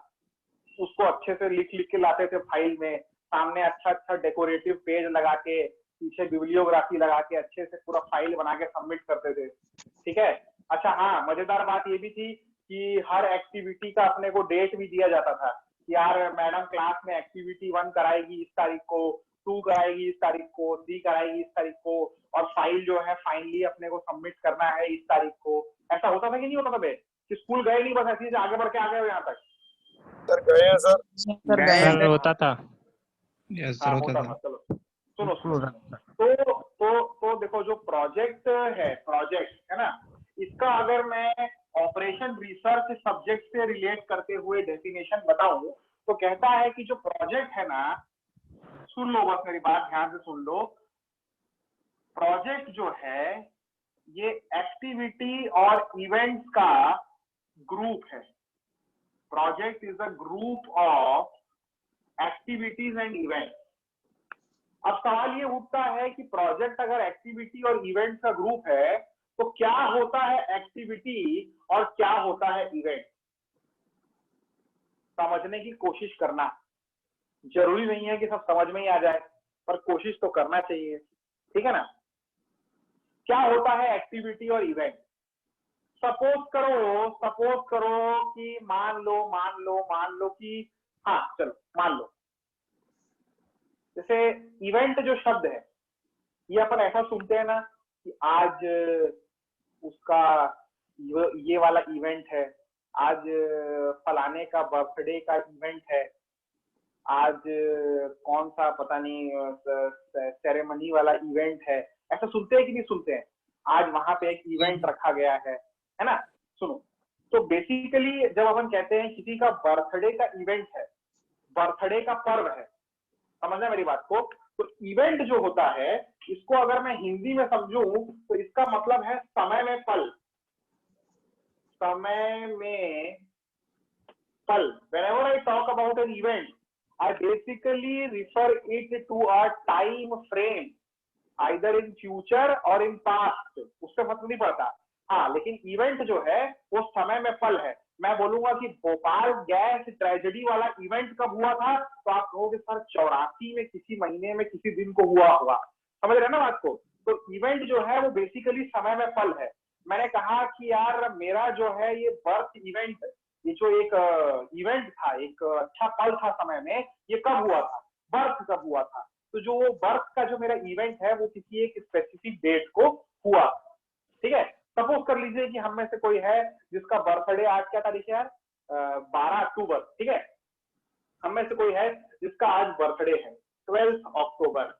उसको अच्छे से लिख लिख के लाते थे फाइल में, सामने अच्छा अच्छा डेकोरेटिव पेज लगा के, पीछे बिब्लियोग्राफी लगा के अच्छे से पूरा फाइल बना के सबमिट करते थे। ठीक है। अच्छा हाँ, मजेदार बात ये भी थी कि हर एक्टिविटी का अपने को डेट भी दिया जाता था कि यार मैडम क्लास में एक्टिविटी 1 कराएगी इस तारीख को, 2 कराएगी इस तारीख को, 3 कराएगी इस तारीख को, और फाइल जो है फाइनली अपने को सबमिट करना है इस तारीख को। ऐसा होता था कि नहीं होता था बे? कि स्कूल गए नहीं, बस ऐसे ही आगे बढ़ के आ गए हो यहाँ तक? सर गए हैं सर। सर होता था। हाँ होता था। चलो सुनो सुनो, तो देखो जो प्रोजेक्ट है ना, इसका अगर मैं ऑपरेशन रिसर्च सब्जेक्ट से रिलेट करते हुए डेफिनेशन बताऊं तो कहता है कि जो प्रोजेक्ट है ना, सुन लो बस मेरी बात ध्यान से सुन लो, प्रोजेक्ट जो है ये एक्टिविटी और इवेंट्स का ग्रुप है। Project is a group of activities and events. अब सवाल ये उठता है कि प्रोजेक्ट अगर एक्टिविटी और इवेंट का ग्रुप है तो क्या होता है एक्टिविटी और क्या होता है इवेंट, समझने की कोशिश करना। जरूरी नहीं है कि सब समझ में ही आ जाए, पर कोशिश तो करना चाहिए। ठीक है ना। क्या होता है एक्टिविटी और इवेंट? सपोज करो कि मान लो कि हाँ चलो मान लो, जैसे इवेंट जो शब्द है ये अपन ऐसा सुनते हैं ना कि आज उसका ये वाला इवेंट है, आज फलाने का बर्थडे का इवेंट है, आज कौन सा पता नहीं सेरेमनी वाला इवेंट है। ऐसा सुनते हैं कि नहीं सुनते हैं? आज वहां पे एक इवेंट रखा गया है ना। सुनो, तो बेसिकली जब अपन कहते हैं किसी का बर्थडे का इवेंट है, बर्थडे का पर्व है, समझना मेरी बात को, तो इवेंट जो होता है इसको अगर मैं हिंदी में समझूं तो इसका मतलब है समय में पल। समय में पल। Whenever I talk about an event, I basically refer it to a time frame, either in future or in past। उससे मतलब नहीं पड़ता। हाँ, लेकिन इवेंट जो है वो समय में पल है। मैं बोलूंगा कि भोपाल गैस ट्रेजेडी वाला इवेंट कब हुआ था, तो आप कहोगे सर 84 में किसी महीने में किसी दिन को हुआ होगा। समझ रहे ना बात को? तो इवेंट जो है वो बेसिकली समय में पल है। मैंने कहा कि यार मेरा जो है ये बर्थ इवेंट, ये जो एक इवेंट था, एक अच्छा पल था समय में, ये कब हुआ था? बर्थ कब हुआ था? तो जो वो बर्थ का जो मेरा इवेंट है वो किसी एक स्पेसिफिक डेट को हुआ। ठीक है। सपोज कर लीजिए कि हम में से कोई है जिसका बर्थडे आज क्या तारीख है यार, 12 अक्टूबर। ठीक है। हम में से कोई है जिसका आज बर्थडे है 12 अक्टूबर।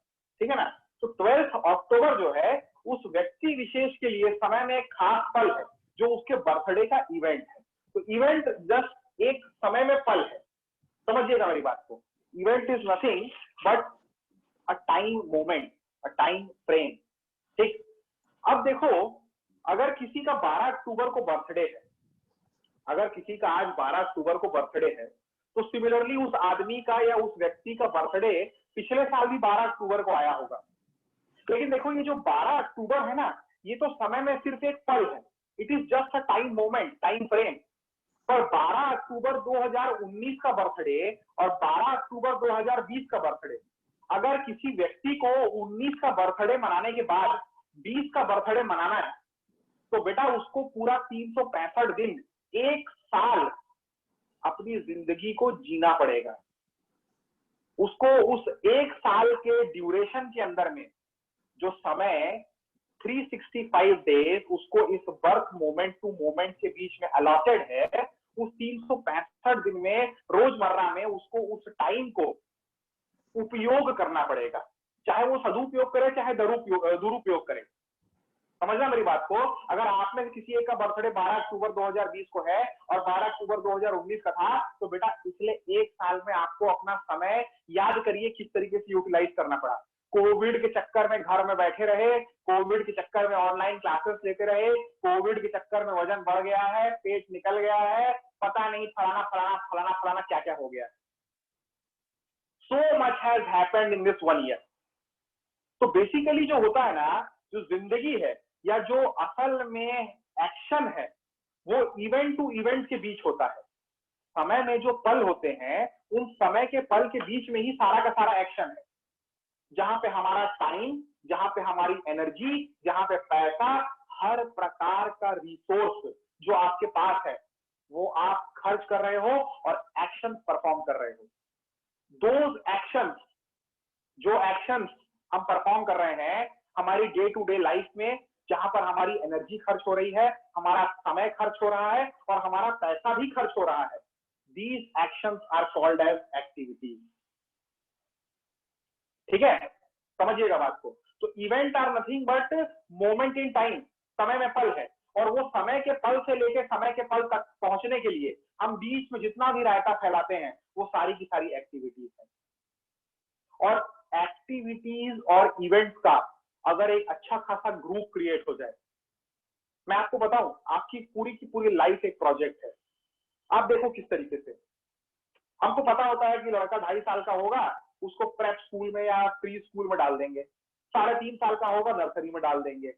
ठीक है ना। तो 12 अक्टूबर जो है उस व्यक्ति विशेष के लिए समय में एक खास पल है जो उसके बर्थडे का इवेंट है। तो इवेंट जस्ट एक समय में पल है, समझिएगा मेरी बात को। Event is nothing but a time moment, a time frame. ठीक। अब देखो, अगर किसी का 12 अक्टूबर को बर्थडे है, अगर किसी का आज 12 अक्टूबर को बर्थडे है, तो सिमिलरली उस आदमी का या उस व्यक्ति का बर्थडे पिछले साल भी 12 अक्टूबर को आया होगा। लेकिन देखो ये जो 12 अक्टूबर है ना, ये तो समय में सिर्फ एक पल है। It is just a time moment, time frame. पर 12 अक्टूबर 2019 का बर्थडे और 12 अक्टूबर 2020 का बर्थडे, अगर किसी व्यक्ति को 19 का बर्थडे मनाने के बाद 20 का बर्थडे मनाना है, तो बेटा उसको पूरा 365 दिन, एक साल अपनी जिंदगी को जीना पड़ेगा। उसको उस एक साल के ड्यूरेशन के अंदर में जो समय 365 डेज उसको इस बर्थ मोमेंट टू मोमेंट के बीच में अलॉटेड है, उस 365 दिन में रोजमर्रा में उसको उस टाइम को उपयोग करना पड़ेगा, चाहे वो सदुपयोग करे चाहे दुरुपयोग करे। समझना मेरी बात को। अगर आप में किसी एक का बर्थडे 12 अक्टूबर 2020 को है और 12 अक्टूबर 2019 का था, तो बेटा पिछले एक साल में आपको अपना समय याद करिए किस तरीके से यूटिलाइज करना पड़ा। कोविड के चक्कर में घर में बैठे रहे, कोविड के चक्कर में ऑनलाइन क्लासेस लेते रहे, कोविड के चक्कर में वजन बढ़ गया है, पेट निकल गया है, पता नहीं फलाना फलाना फलाना फलाना क्या क्या हो गया। So much has happened in this 1 year। तो बेसिकली जो होता है ना, जो जिंदगी है या जो असल में एक्शन है, वो इवेंट टू इवेंट के बीच होता है। समय में जो पल होते हैं उन समय के पल के बीच में ही सारा का सारा एक्शन है, जहां पे हमारा टाइम, जहां पे हमारी एनर्जी, जहां पे पैसा, हर प्रकार का रिसोर्स जो आपके पास है वो आप खर्च कर रहे हो और एक्शन परफॉर्म कर रहे हो। दोज एक्शंस, जो एक्शंस हम परफॉर्म कर रहे हैं हमारी डे टू डे लाइफ में, जहां पर हमारी एनर्जी खर्च हो रही है, हमारा समय खर्च हो रहा है और हमारा पैसा भी खर्च हो रहा है, these actions are called as activities। ठीक है, समझिएगा बात को। तो event are nothing but moment in time, समय में पल है, और वो समय के पल से लेके समय के पल तक पहुंचने के लिए हम बीच में जितना भी रायता फैलाते हैं वो सारी की सारी एक्टिविटीज है। और एक्टिविटीज और इवेंट्स का अगर एक अच्छा खासा ग्रुप क्रिएट हो जाए, मैं आपको बताऊं, आपकी पूरी की पूरी लाइफ एक प्रोजेक्ट है। आप देखो किस तरीके से, हमको पता होता है कि लड़का 2.5 साल का होगा, उसको प्रेप स्कूल में या प्री स्कूल में डाल देंगे, 3.5 साल का होगा नर्सरी में डाल देंगे,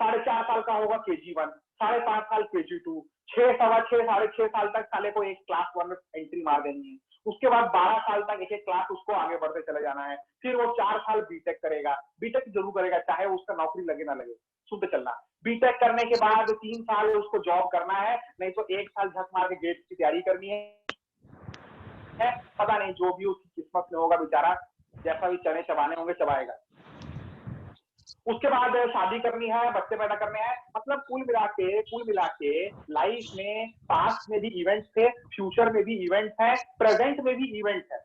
4.5 साल का होगा KG1, 5.5 साल KG2, 6, 6.5, 6.5 साल तक साले को एक क्लास 1 में एंट्री मार देनी है। उसके बाद 12 साल तक एक एक क्लास उसको आगे बढ़ते चले जाना है। फिर वो 4 साल बीटेक करेगा, बीटेक जरूर करेगा चाहे उसका नौकरी लगे ना लगे, सुनते चलना। बीटेक करने के बाद 3 साल उसको जॉब करना है, नहीं तो 1 साल झक मार के गेट की तैयारी करनी है। पता नहीं जो भी उसकी किस्मत में होगा बेचारा, जैसा भी चने चबाने होंगे चबाएगा। उसके बाद शादी करनी है, बच्चे पैदा करने हैं। मतलब कुल मिला के लाइफ में पास्ट में भी इवेंट्स थे, फ्यूचर में भी इवेंट्स है, प्रेजेंट में भी इवेंट्स है,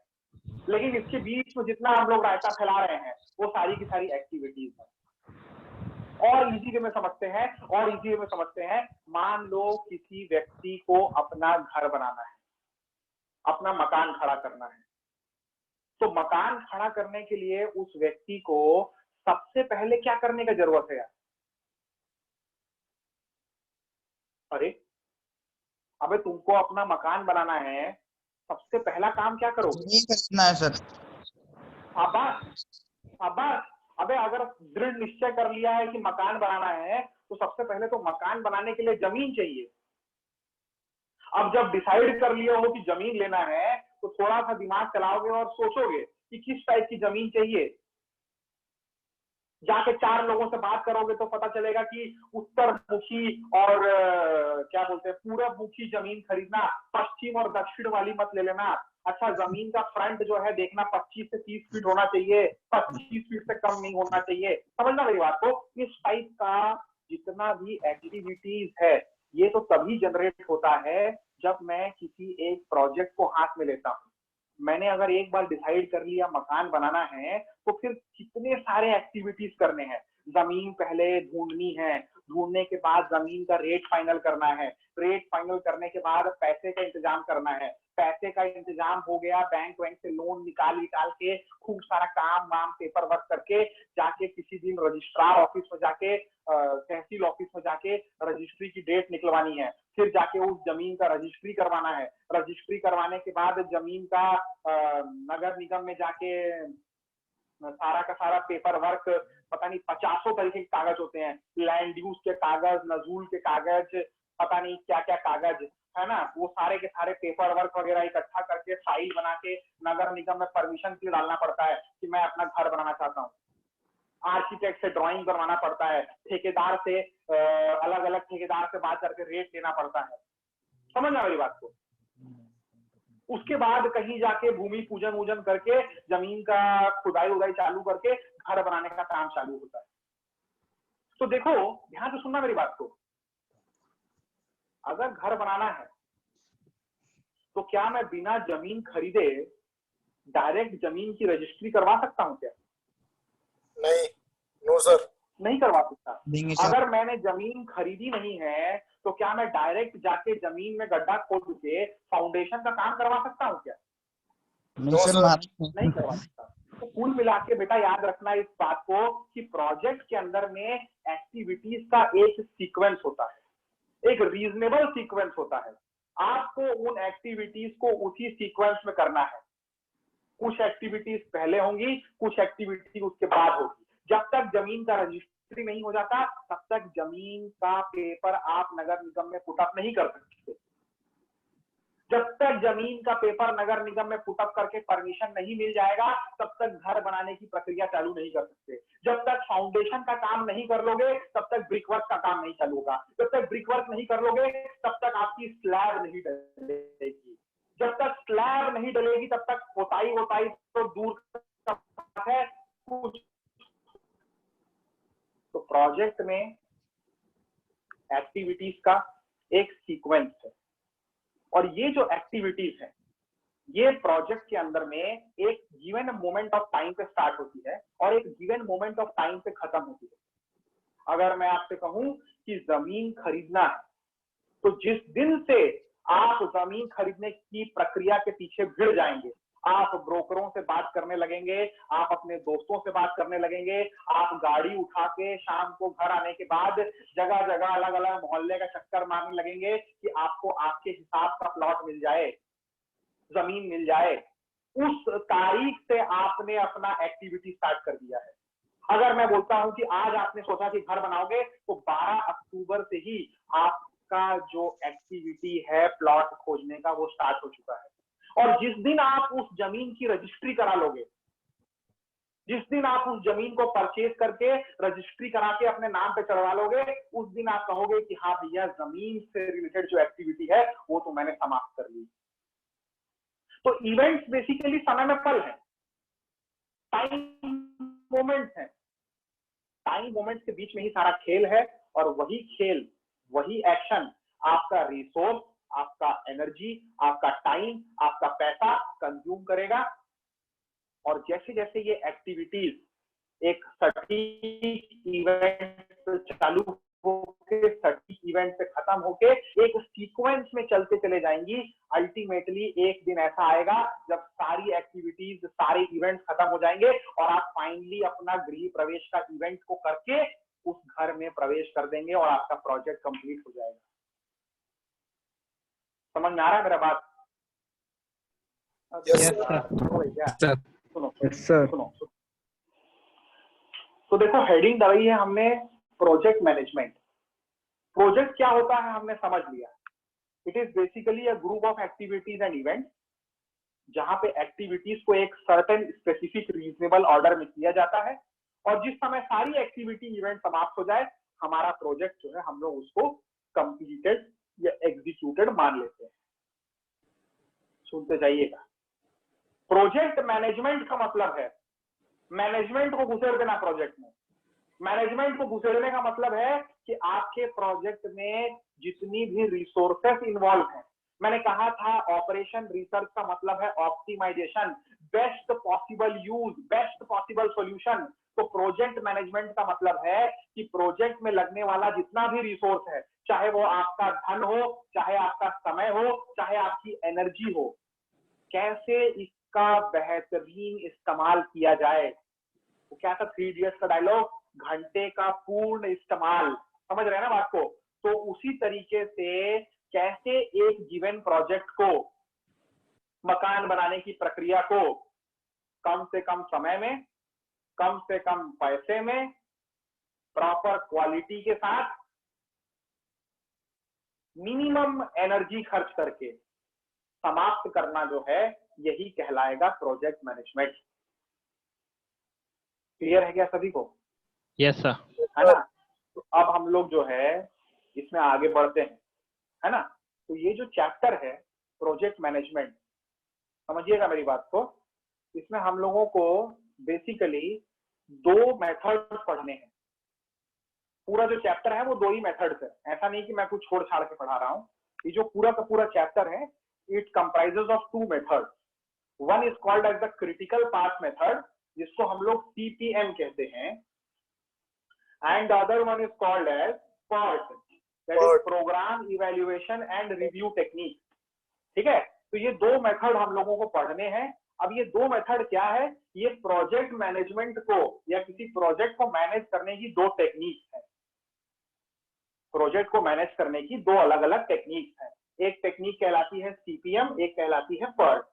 लेकिन इसके बीच में जितना हम लोग रायता फैला रहे हैं वो सारी की सारी एक्टिविटीज है। और इजी वे में समझते हैं, मान लो किसी व्यक्ति को अपना घर बनाना है, अपना मकान खड़ा करना है, तो मकान खड़ा करने के लिए उस व्यक्ति को सबसे पहले क्या करने का जरूरत है यार? अरे अबे तुमको अपना मकान बनाना है, सबसे पहला काम क्या करोगे? जमीन खरीदना है सर। अबे अगर दृढ़ निश्चय कर लिया है कि मकान बनाना है तो सबसे पहले तो मकान बनाने के लिए जमीन चाहिए। अब जब डिसाइड कर लिया हो कि जमीन लेना है तो थोड़ा सा दिमाग चलाओगे और सोचोगे कि किस टाइप की जमीन चाहिए। जाके 4 लोगों से बात करोगे तो पता चलेगा कि उत्तर मुखी और क्या बोलते हैं पूरब मुखी जमीन खरीदना, पश्चिम और दक्षिण वाली मत ले लेना। अच्छा, जमीन का फ्रंट जो है देखना 25 से 30 फीट होना चाहिए, 25 फीट से कम नहीं होना चाहिए। समझना मेरी बात को। इस टाइप का जितना भी एक्टिविटीज है ये तो तभी जनरेट होता है जब मैं किसी एक प्रोजेक्ट को हाथ में लेता हूँ। मैंने अगर एक बार डिसाइड कर लिया मकान बनाना है तो फिर कितने सारे एक्टिविटीज करने हैं। जमीन पहले ढूंढनी है, ढूंढने के बाद जमीन का रेट फाइनल करना है, रेट फाइनल करने के बाद पैसे का इंतजाम करना है, पैसे का इंतजाम हो गया, बैंक से लोन निकाल के खूब सारा काम वाम पेपर वर्क करके जाके किसी दिन रजिस्ट्रार ऑफिस में जाके तहसील ऑफिस में जाके रजिस्ट्री की डेट निकलवानी है, फिर जाके उस जमीन का रजिस्ट्री करवाना है। रजिस्ट्री करवाने के बाद जमीन का नगर निगम में जाके सारा का सारा पेपर वर्क, पता नहीं 50 तरीके के कागज होते हैं, लैंड यूज के कागज, नजूल के कागज, पता नहीं क्या क्या कागज है ना, वो सारे के सारे पेपर वर्क वगैरह इकट्ठा करके फाइल बना के नगर निगम में परमिशन के लिए डालना पड़ता है कि मैं अपना घर बनाना चाहता हूँ। आर्किटेक्ट से ड्राइंग करवाना पड़ता है, ठेकेदार से अलग अलग ठेकेदार से बात करके रेट लेना पड़ता है। समझना मेरी बात को। उसके बाद कहीं जाके भूमि पूजन वूजन करके जमीन का खुदाई उदाई चालू करके घर बनाने का काम चालू होता है। तो देखो ध्यान से सुनना मेरी बात को। अगर घर बनाना है तो क्या मैं बिना जमीन खरीदे डायरेक्ट जमीन की रजिस्ट्री करवा सकता हूँ क्या? नहीं, नो सर, नहीं करवा सकता। देंगे सर। अगर मैंने जमीन खरीदी नहीं है तो क्या मैं डायरेक्ट जाके जमीन में गड्ढा खोद के फाउंडेशन का काम करवा सकता हूँ क्या? नहीं सर, नहीं करवा सकता। तो कुल मिला के बेटा याद रखना इस बात को कि प्रोजेक्ट के अंदर में एक्टिविटीज का एक सीक्वेंस होता है, एक रीजनेबल सीक्वेंस होता है। आपको उन एक्टिविटीज को उसी सीक्वेंस में करना है। कुछ एक्टिविटीज पहले होंगी, कुछ एक्टिविटी उसके बाद होगी। जब तक जमीन का रजिस्ट्री नहीं हो जाता तब तक जमीन का पेपर आप नगर निगम में पुट अप नहीं कर सकते। जब तक जमीन का पेपर नगर निगम में पुटअप करके परमिशन नहीं मिल जाएगा तब तक घर बनाने की प्रक्रिया चालू नहीं कर सकते। जब तक फाउंडेशन का काम नहीं कर लोगे तब तक ब्रिक वर्क का काम नहीं चालू होगा। जब तक ब्रिक वर्क नहीं कर लोगे तब तक आपकी स्लैब नहीं डलेगी। जब तक स्लैब नहीं डलेगी तब तक पोताई तो दूर का बात है। तो प्रोजेक्ट में एक्टिविटीज का एक सीक्वेंस है और ये जो एक्टिविटीज है ये प्रोजेक्ट के अंदर में एक गिवन मोमेंट ऑफ टाइम पे स्टार्ट होती है और एक गिवन मोमेंट ऑफ टाइम पे खत्म होती है। अगर मैं आपसे कहूं कि जमीन खरीदना है तो जिस दिन से आप जमीन खरीदने की प्रक्रिया के पीछे भिड़ जाएंगे, आप ब्रोकरों से बात करने लगेंगे, आप अपने दोस्तों से बात करने लगेंगे, आप गाड़ी उठा के शाम को घर आने के बाद जगह जगह अलग अलग मोहल्ले का चक्कर मारने लगेंगे कि आपको आपके हिसाब का प्लॉट मिल जाए, जमीन मिल जाए। उस तारीख से आपने अपना एक्टिविटी स्टार्ट कर दिया है। अगर मैं बोलता हूं कि आज आपने सोचा कि घर बनाओगे तो 12 अक्टूबर से ही आपका जो एक्टिविटी है प्लॉट खोजने का वो स्टार्ट हो चुका है। और जिस दिन आप उस जमीन की रजिस्ट्री करा लोगे, जिस दिन आप उस जमीन को परचेज करके रजिस्ट्री करा के अपने नाम पे चढ़वा लोगे, उस दिन आप कहोगे कि हाँ भैया जमीन से रिलेटेड जो एक्टिविटी है वो तो मैंने समाप्त कर ली। तो इवेंट्स बेसिकली समय में पल है, टाइम मोमेंट्स है। टाइम मोमेंट्स के बीच में ही सारा खेल है और वही खेल, वही एक्शन आपका रिसोर्स, आपका एनर्जी, आपका टाइम, आपका पैसा कंज्यूम करेगा। और जैसे जैसे ये एक्टिविटीज एक सटीक इवेंट चालू होके सटीक इवेंट से खत्म होके एक सीक्वेंस में चलते चले जाएंगी, अल्टीमेटली एक दिन ऐसा आएगा जब सारी एक्टिविटीज, सारे इवेंट्स खत्म हो जाएंगे और आप फाइनली अपना गृह प्रवेश का इवेंट को करके उस घर में प्रवेश कर देंगे और आपका प्रोजेक्ट कंप्लीट हो जाएगा। समझ में आ रहा है मेरा बात? Yes, sir. सुनो। तो देखो हेडिंग दवाई है हमने प्रोजेक्ट मैनेजमेंट। प्रोजेक्ट क्या होता है हमने समझ लिया। It is basically a group of activities and events जहां पे एक्टिविटीज को एक सर्टेन स्पेसिफिक रीजनेबल ऑर्डर में किया जाता है और जिस समय सारी एक्टिविटी इवेंट समाप्त हो जाए हमारा प्रोजेक्ट जो है हम लोग उसको कंप्लीटेड या एग्जीक्यूटेड मान लेते हैं। सुनते जाइएगा। प्रोजेक्ट मैनेजमेंट का मतलब है मैनेजमेंट को घुसेड़ देना प्रोजेक्ट में। मैनेजमेंट को घुसेड़ने का मतलब है कि आपके प्रोजेक्ट में जितनी भी रिसोर्सेस इन्वॉल्व हैं, मैंने कहा था ऑपरेशन रिसर्च का मतलब है optimization, best possible use, best possible solution. तो प्रोजेक्ट मैनेजमेंट का मतलब है कि प्रोजेक्ट में लगने वाला जितना भी रिसोर्स है, चाहे वो आपका धन हो, चाहे आपका समय हो, चाहे आपकी एनर्जी हो, कैसे इसका बेहतरीन इस्तेमाल किया जाए। वो क्या था 3 इडियट्स का डायलॉग, घंटे का पूर्ण इस्तेमाल। समझ रहे हैं ना बात को? तो उसी तरीके से कैसे एक गिवन प्रोजेक्ट को, मकान बनाने की प्रक्रिया को कम से कम समय में, कम से कम पैसे में, प्रॉपर क्वालिटी के साथ, मिनिमम एनर्जी खर्च करके समाप्त करना जो है यही कहलाएगा प्रोजेक्ट मैनेजमेंट। क्लियर है क्या सभी को? Yes sir. है ना? तो अब हम लोग जो है इसमें आगे बढ़ते हैं, है ना? तो ये जो चैप्टर है प्रोजेक्ट मैनेजमेंट, समझिएगा मेरी बात को, इसमें हम लोगों को बेसिकली 2 मेथड्स पढ़ने हैं। पूरा जो चैप्टर है वो 2 ही मेथड्स है, ऐसा नहीं कि मैं कुछ छोड़ छाड़ के पढ़ा रहा हूँ। ये जो पूरा का पूरा चैप्टर है it comprises of 2 methods. One is called as the critical path method, जिसको हम लोग CPM कहते हैं, and other one is called as PERT, that is program evaluation and review technique. ठीक है? तो ये 2 मेथड हम लोगों को पढ़ने हैं। अब ये 2 मेथड क्या है? ये प्रोजेक्ट मैनेजमेंट को या किसी प्रोजेक्ट को मैनेज करने की 2 टेक्निक है। प्रोजेक्ट को मैनेज करने की 2 अलग अलग टेक्निक है। एक टेक्निक कहलाती है CPM, एक कहलाती है PERT।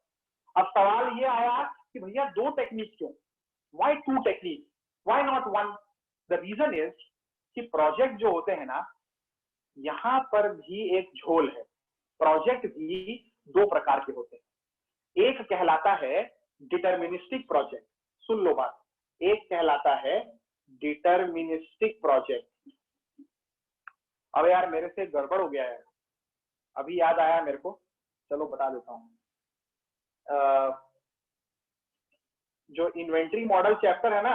अब सवाल ये आया कि भैया 2 टेक्निक क्यों? Why 2 technique? Why not 1? The reason is कि प्रोजेक्ट जो होते हैं ना, यहाँ पर भी एक झोल है। प्रोजेक्ट भी दो प्रकार के होते हैं। एक कहलाता है डिटर्मिनिस्टिक प्रोजेक्ट, सुन लो बात, एक कहलाता है डिटर्मिनिस्टिक प्रोजेक्ट। अब यार मेरे से गड़बड़ हो गया है, अभी याद आया मेरे को, चलो बता देता हूँ। जो इन्वेंट्री मॉडल चैप्टर है ना,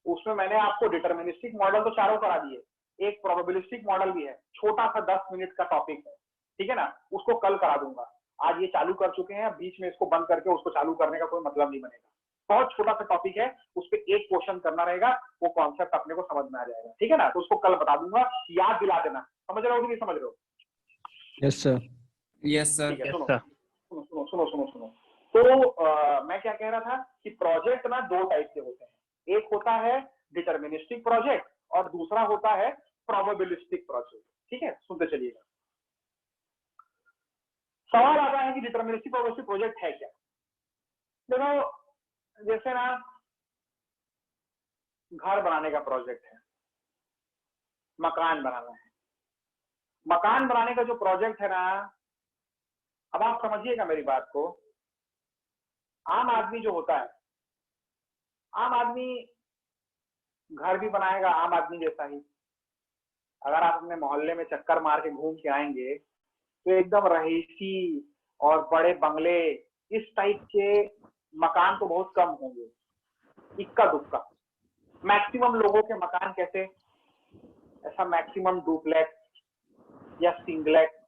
उसमें मैंने आपको डिटर्मिनिस्टिक मॉडल तो चारों करा दिए, एक प्रोबेबिलिस्टिक मॉडल भी है, छोटा सा 10 मिनट का टॉपिक है, ठीक है ना, उसको कल करा दूंगा। आज ये चालू कर चुके हैं, बीच में इसको बंद करके उसको चालू करने का कोई मतलब नहीं बनेगा। बहुत छोटा सा टॉपिक है, उस पर एक क्वेश्चन करना रहेगा, वो कॉन्सेप्ट अपने को समझ में आ जाएगा, ठीक है ना। तो उसको कल बता दूंगा, याद दिला देना। समझ रहे हो कि नहीं समझ रहे हो? Yes sir. Yes sir. ठीक है, यस सुनो सर। सुनो सुनो सुनो सुनो सुनो। तो मैं क्या कह रहा था कि प्रोजेक्ट ना दो टाइप के होते हैं, एक होता है डिटर्मिनिस्टिक प्रोजेक्ट और दूसरा होता है प्रोबेबिलिस्टिक प्रोजेक्ट, ठीक है। सुनते चलिएगा। सवाल आता है कि डिटर्मिनिस्टिक प्रोबेबिलिस्टिक प्रोजेक्ट है क्या। देखो, जैसे ना घर बनाने का प्रोजेक्ट है, मकान बनाना है, मकान बनाने का जो प्रोजेक्ट है ना, अब आप समझिएगा मेरी बात को। आम आदमी जो होता है, आम आदमी घर भी बनाएगा आम आदमी जैसा ही। अगर आप अपने मोहल्ले में चक्कर मार के घूम के आएंगे तो एकदम रईसी और बड़े बंगले इस टाइप के मकान तो बहुत कम होंगे, इक्का दुक्का। मैक्सिमम लोगों के मकान कैसे, ऐसा मैक्सिमम डुप्लेक्स या सिंगलेक्स,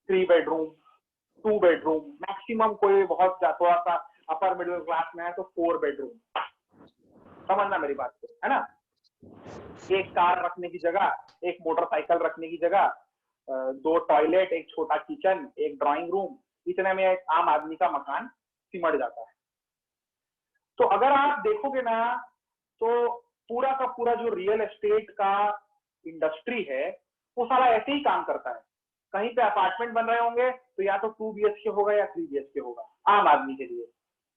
3 बेडरूम, 2 बेडरूम, मैक्सिमम कोई बहुत थोड़ा सा अपर मिडिल क्लास में है तो 4 बेडरूम। समझना मेरी बात को, है ना। एक कार रखने की जगह, एक मोटरसाइकिल रखने की जगह, 2 टॉयलेट, एक छोटा किचन, एक ड्राइंग रूम, इतने में एक आम आदमी का मकान सिमट जाता है। तो अगर आप देखोगे ना, तो पूरा का पूरा जो रियल एस्टेट का इंडस्ट्री है वो सारा ऐसे ही काम करता है। कहीं पे अपार्टमेंट बन रहे होंगे तो या तो 2 BHK होगा या 3 BHK होगा आम आदमी के लिए।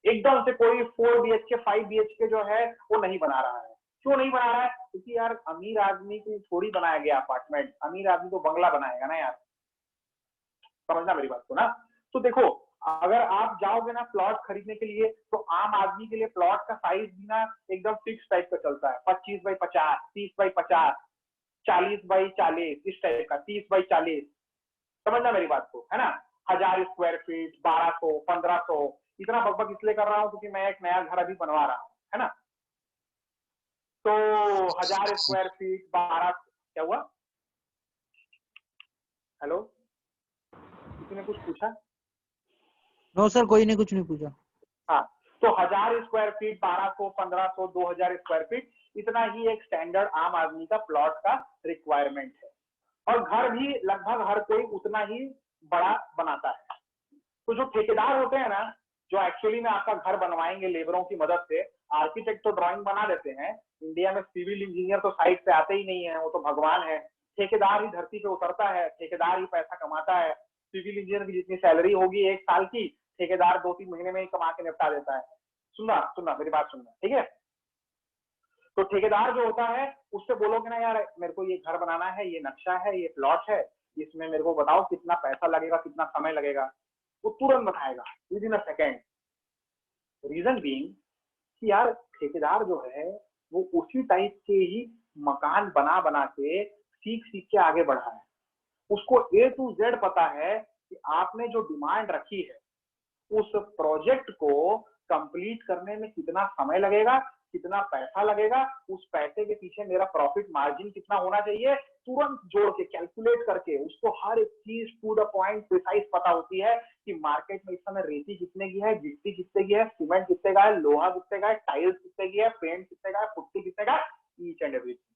एकदम से कोई 4 BHK 5 BHK जो है वो नहीं बना रहा है। क्यों नहीं बना रहा है? क्योंकि यार अमीर आदमी को थोड़ी बनाया गया अपार्टमेंट, अमीर आदमी तो बंगला बनाएगा ना यार। समझना मेरी बात को ना। तो देखो, अगर आप जाओगे ना प्लॉट खरीदने के लिए, तो आम आदमी के लिए प्लॉट का साइज भी ना एकदम फिक्स टाइप का चलता है, 25 बाई 50, 30 बाई 50, 40 बाई 40, इस टाइप का, 30 बाई 40। समझना मेरी बात को, है ना। 1000 स्क्वायर फीट, 1200, 1500, इतना बकबक इसलिए कर रहा हूँ क्योंकि मैं एक नया घर अभी बनवा रहा हूँ, है ना। तो 1000 स्क्वायर फीट, 12, क्या हुआ? हेलो, किसी ने कुछ पूछा? नो सर, कोई ने कुछ नहीं पूछा। हाँ, तो 1000 स्क्वायर फीट, 1200, 1500, 2000 स्क्वायर फीट, इतना ही एक स्टैंडर्ड आम आदमी का प्लॉट का रिक्वायरमेंट है। और घर भी लगभग हर कोई उतना ही बड़ा बनाता है। तो जो ठेकेदार होते हैं ना, जो एक्चुअली में आपका घर बनवाएंगे लेबरों की मदद से, आर्किटेक्ट तो ड्राइंग बना देते हैं, इंडिया में सिविल इंजीनियर तो साइड से आते ही नहीं है, वो तो भगवान है। ठेकेदार ही धरती पे उतरता है, ठेकेदार ही पैसा कमाता है। सिविल इंजीनियर की जितनी सैलरी होगी 1 साल की, ठेकेदार 2-3 महीने में ही कमा के निपटा देता है। सुनना सुनना मेरी बात सुनना, ठीक है। तो ठेकेदार जो होता है उससे बोलोगे ना, यार मेरे को ये घर बनाना है, ये नक्शा है, ये प्लॉट है, इसमें मेरे को बताओ कितना पैसा लगेगा, कितना समय लगेगा, वो तुरंत बताएगा within a second. Reason being कि यार ठेकेदार जो है वो उसी टाइप के ही मकान बना बना के सीख सीख के आगे बढ़ा है। उसको A to Z पता है कि आपने जो डिमांड रखी है उस प्रोजेक्ट को कंप्लीट करने में कितना समय लगेगा, कितना पैसा लगेगा, उस पैसे के पीछे मेरा प्रॉफिट मार्जिन कितना होना चाहिए, तुरंत जोड़ के कैलकुलेट करके उसको हर एक चीज टू द पॉइंट प्रिसाइज पता होती है कि मार्केट में इस समय रेती कितने की है, गिट्टी कितने की है, सीमेंट कितने का है, लोहा कितने का है, टाइल्स कितने की है, पेंट कितने का है, पुट्टी कितने का, ईच एंड एवरीथिंग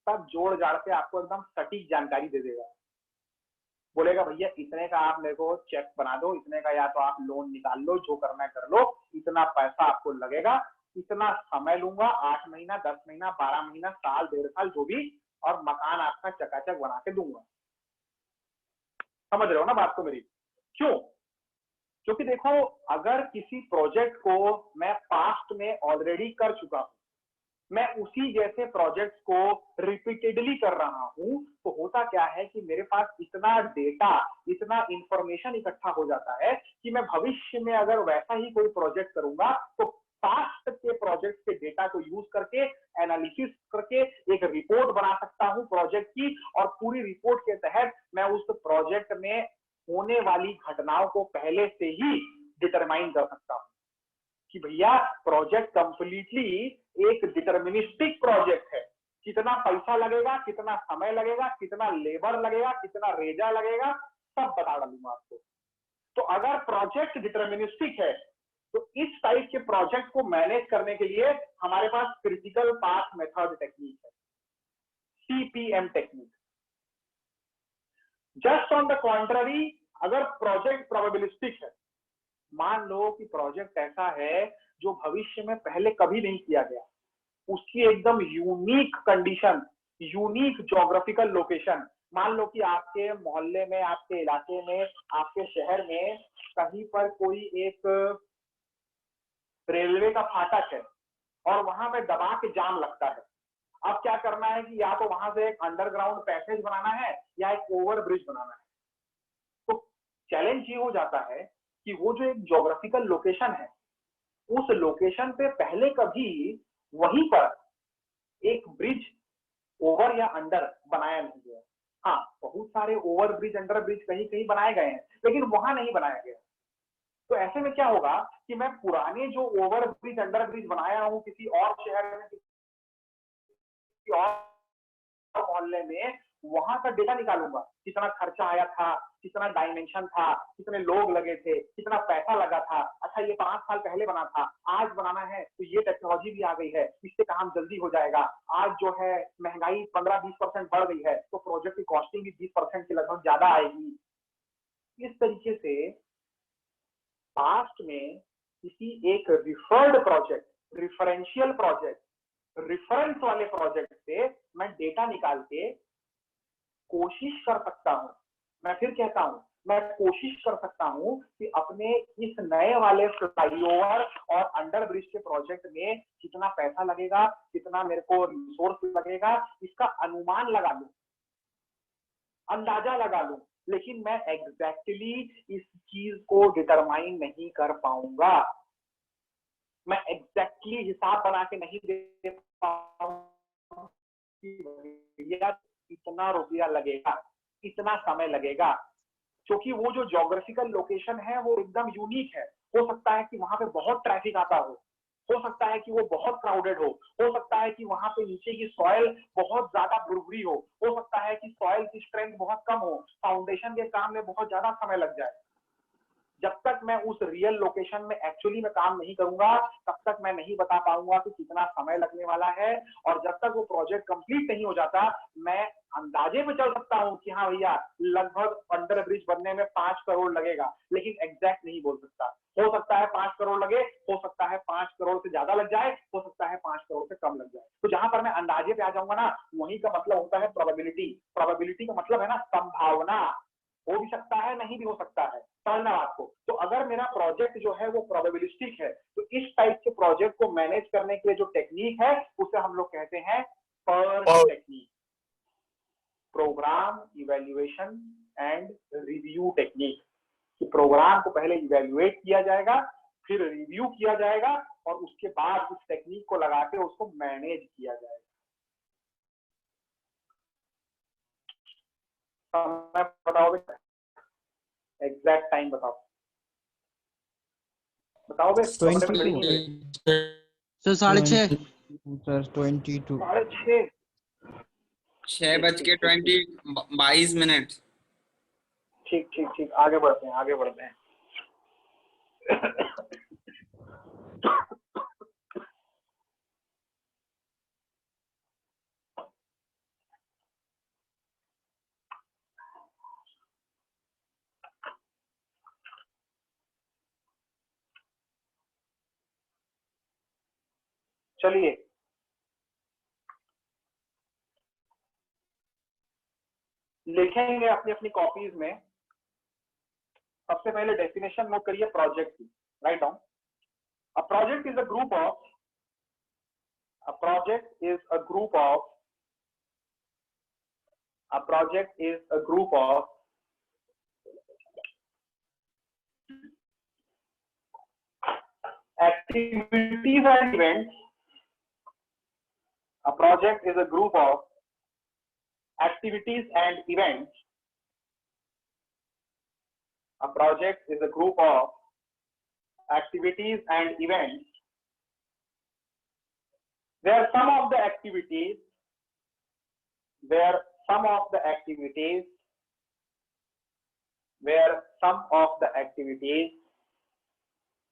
सब जोड़ जाड़ के आपको एकदम सटीक जानकारी दे देगा। बोलेगा भैया इतने का आप मेरे को चेक बना दो, इतने का या तो आप लोन निकाल लो, जो करना है कर लो, इतना पैसा आपको लगेगा, इतना समय लूंगा, 8 महीना, 10 महीना, 12 महीना, साल, 1.5 साल जो भी, और मकान आपका चकाचक बना के दूंगा। समझ रहे हो ना बात को मेरी? क्यों? क्योंकि देखो, अगर किसी प्रोजेक्ट को मैं पास्ट में ऑलरेडी कर चुका हूं, मैं उसी जैसे प्रोजेक्ट्स को रिपीटेडली कर रहा हूं, तो होता क्या है कि मेरे पास इतना डेटा, इतना इंफॉर्मेशन इकट्ठा हो जाता है कि मैं भविष्य में अगर वैसा ही कोई प्रोजेक्ट करूंगा तो पास्ट के प्रोजेक्ट के डेटा को यूज करके, एनालिसिस करके एक रिपोर्ट बना सकता हूं प्रोजेक्ट की, और पूरी रिपोर्ट के तहत मैं उस प्रोजेक्ट में होने वाली घटनाओं को पहले से ही डिटरमाइन कर सकता हूं कि भैया प्रोजेक्ट कंप्लीटली एक डिटर्मिनिस्टिक प्रोजेक्ट है, कितना पैसा लगेगा, कितना समय लगेगा, कितना लेबर लगेगा, कितना रेजा लगेगा, सब बता डालूंगा आपको। तो अगर प्रोजेक्ट डिटर्मिनिस्टिक है तो इस टाइप के प्रोजेक्ट को मैनेज करने के लिए हमारे पास क्रिटिकल पाथ मेथड टेक्निक है, CPM technique. Just on the contrary, अगर प्रोजेक्ट प्रोबेबिलिस्टिक है, मान लो कि प्रोजेक्ट ऐसा है जो भविष्य में पहले कभी नहीं किया गया, उसकी एकदम unique condition, unique geographical location, मान लो कि आपके मोहल्ले में, आपके इलाके में, आपके शहर में कहीं पर कोई एक रेलवे का फाटक है और वहां पे दबा के जाम लगता है। अब क्या करना है कि या तो वहां से एक अंडरग्राउंड पैसेज बनाना है या एक ओवर ब्रिज बनाना है। तो चैलेंज ये हो जाता है कि वो जो एक ज्योग्राफिकल लोकेशन है, उस लोकेशन पे पहले कभी वहीं पर एक ब्रिज ओवर या अंडर बनाया नहीं गया। हाँ, बहुत सारे ओवर ब्रिज, अंडर ब्रिज कहीं कहीं बनाए गए हैं, लेकिन वहां नहीं बनाया गया। तो ऐसे में क्या होगा कि मैं पुराने जो ओवर ब्रिज, अंडर ब्रिज बनाया हूं किसी और शहर में, किसी और मोहल्ले में, वहां का डेटा निकालूंगा, कितना खर्चा आया था, कितना डायमेंशन था, कितने लोग लगे थे, कितना पैसा लगा था। अच्छा, ये 5 साल पहले बना था, आज बनाना है तो ये टेक्नोलॉजी भी आ गई है, इससे काम जल्दी हो जाएगा। आज जो है महंगाई 15-20% बढ़ गई है, तो प्रोजेक्ट की कॉस्टिंग भी 20% के लगभग ज्यादा आएगी। इस तरीके से पास्ट में किसी एक रिफर्ड प्रोजेक्ट, रिफरेंशियल प्रोजेक्ट, रिफरेंस वाले प्रोजेक्ट से मैं डेटा निकाल के कोशिश कर सकता हूं, मैं फिर कहता हूं, मैं कोशिश कर सकता हूं कि अपने इस नए वाले फ्लाईओवर और अंडर ब्रिज के प्रोजेक्ट में कितना पैसा लगेगा, कितना मेरे को रिसोर्स लगेगा, इसका अनुमान लगा लूं, अंदाजा लगा लूं। लेकिन मैं एग्जैक्टली इस चीज को डिटरमाइन नहीं कर पाऊंगा, मैं एग्जैक्टली हिसाब बना के नहीं दे पाऊंगा कि इतना रुपया लगेगा, इतना समय लगेगा, क्योंकि वो जो ज्योग्राफिकल लोकेशन है वो एकदम यूनिक है। हो सकता है कि वहां पे बहुत ट्रैफिक आता हो सकता है कि वो बहुत क्राउडेड हो सकता है कि वहां पे नीचे की सॉइल बहुत ज्यादा भुरभुरी हो सकता है कि सॉइल की स्ट्रेंथ बहुत कम हो, फाउंडेशन के काम में बहुत ज्यादा समय लग जाए। जब तक मैं उस रियल लोकेशन में एक्चुअली में काम नहीं करूंगा, तब तक मैं नहीं बता पाऊंगा कि कितना समय लगने वाला है। और जब तक वो प्रोजेक्ट कंप्लीट नहीं हो जाता, मैं अंदाजे में चल सकता हूं कि हाँ भैया लगभग अंडर ब्रिज बनने में 5 करोड़ लगेगा, लेकिन एग्जैक्ट नहीं बोल सकता। हो सकता है 5 करोड़ लगे, हो सकता है 5 करोड़ से ज्यादा लग जाए, हो सकता है 5 करोड़ से कम लग जाए। तो जहां पर मैं अंदाजे पे आ जाऊंगा ना, वहीं का मतलब होता है प्रोबेबिलिटी। प्रोबेबिलिटी का मतलब है ना संभावना, हो भी सकता है, नहीं भी हो सकता है, समझना आपको। तो अगर मेरा प्रोजेक्ट जो है वो प्रोबेबिलिस्टिक है, तो इस टाइप के प्रोजेक्ट को मैनेज करने के लिए जो टेक्निक है उसे हम लोग कहते हैं PERT technique, program evaluation and review technique. कि प्रोग्राम को पहले इवैल्यूएट किया जाएगा, फिर रिव्यू किया जाएगा, और उसके बाद उस टेक्निक को लगा के उसको मैनेज किया जाएगा। समय बताओगे, एग्जैक्ट टाइम बताओ, बताओगे? सर 6:30 सर 22 6:30 6:22 ठीक ठीक ठीक, आगे बढ़ते हैं, आगे बढ़ते हैं। चलिए, लिखेंगे अपनी अपनी कॉपीज में। सबसे पहले डेफिनेशन नोट करिए प्रोजेक्ट की, write down. A project is a group of A project is a group of activities and events. A project is a group of activities and events. A project is a group of activities and events where some of the activities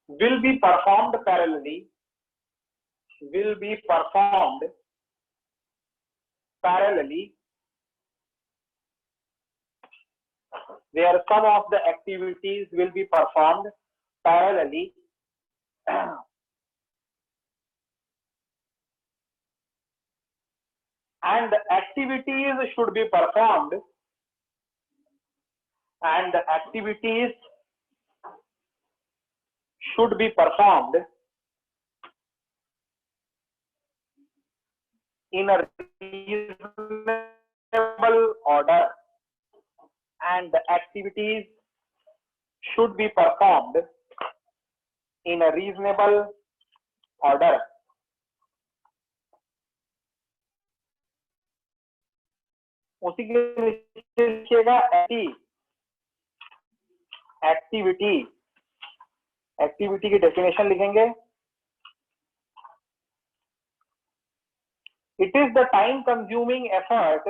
will be performed parallelly, where some of the activities will be performed parallelly and the activities should be performed in a reasonable order, and the activities should be performed in a reasonable order. उसी के नीचे लिखिएगा activity की definition लिखेंगे. It is the time consuming effort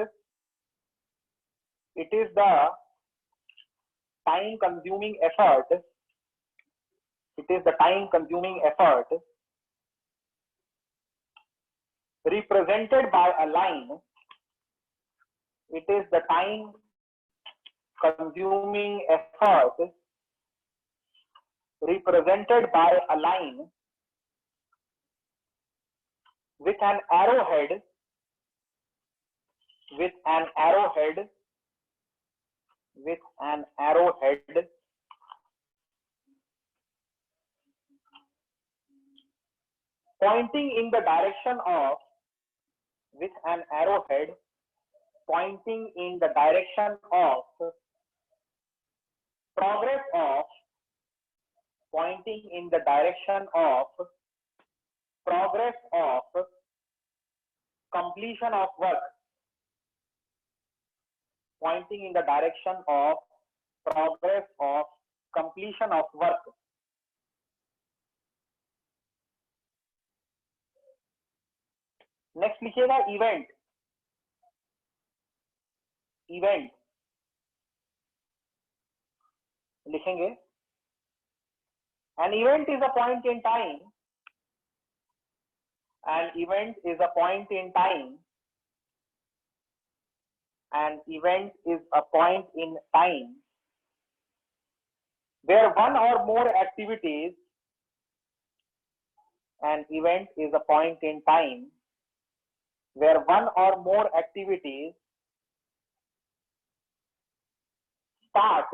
represented by a line. It is the time consuming effort represented by a line with an arrowhead pointing in the direction of progress of completion of work. Pointing in the direction of progress of completion of work. Next लिखिएगा event. लिखेंगे. An event is a point in time. An event is a point in time where one or more activities. An event is a point in time where one or more activities start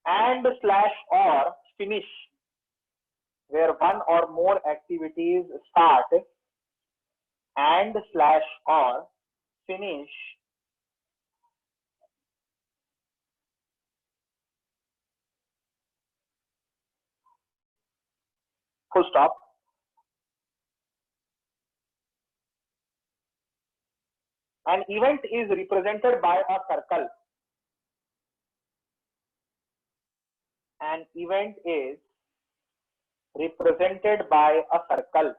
and / or finish. Where one or more activities start and / or finish full stop. An event is represented by a circle. An event is represented by a circle.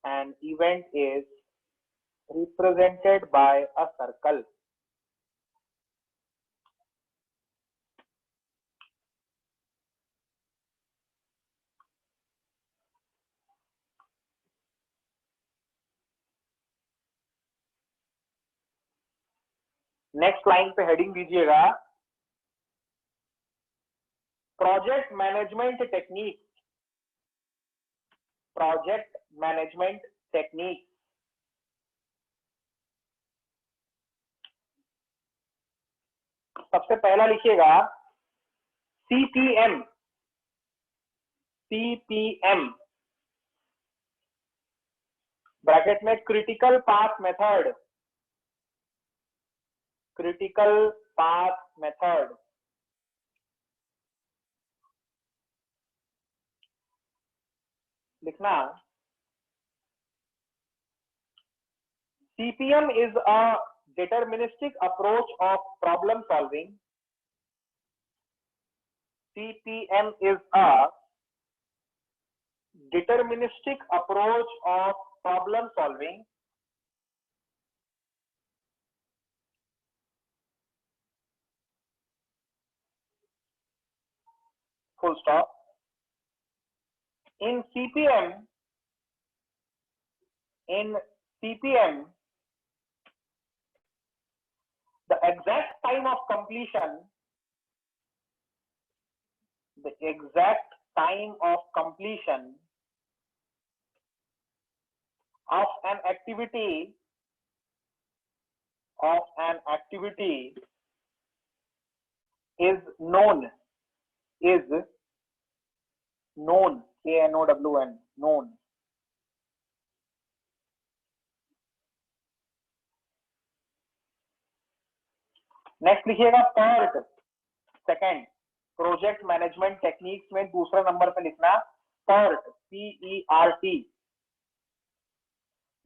An event is represented by a circle. Next line पे heading दीजिएगा project management technique. Project management technique. सबसे पहला लिखिएगा CPM, CPM bracket में critical path method, critical path method. लिखना CPM is a deterministic approach of problem solving. CPM is a deterministic approach of problem solving full stop. In CPM, the exact time of completion, of an activity is known, KNOWN, known. Next लिखिएगा PERT, second project management techniques में दूसरा number पे लिखना PERT, PERT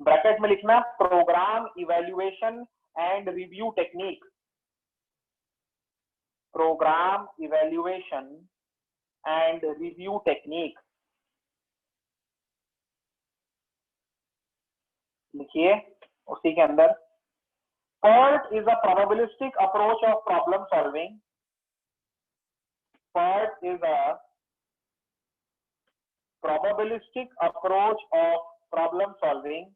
bracket में लिखना program evaluation and review technique, program evaluation and review technique. लिखिए उसी के अंदर PERT is a probabilistic approach of problem solving. PERT is a probabilistic approach of problem solving.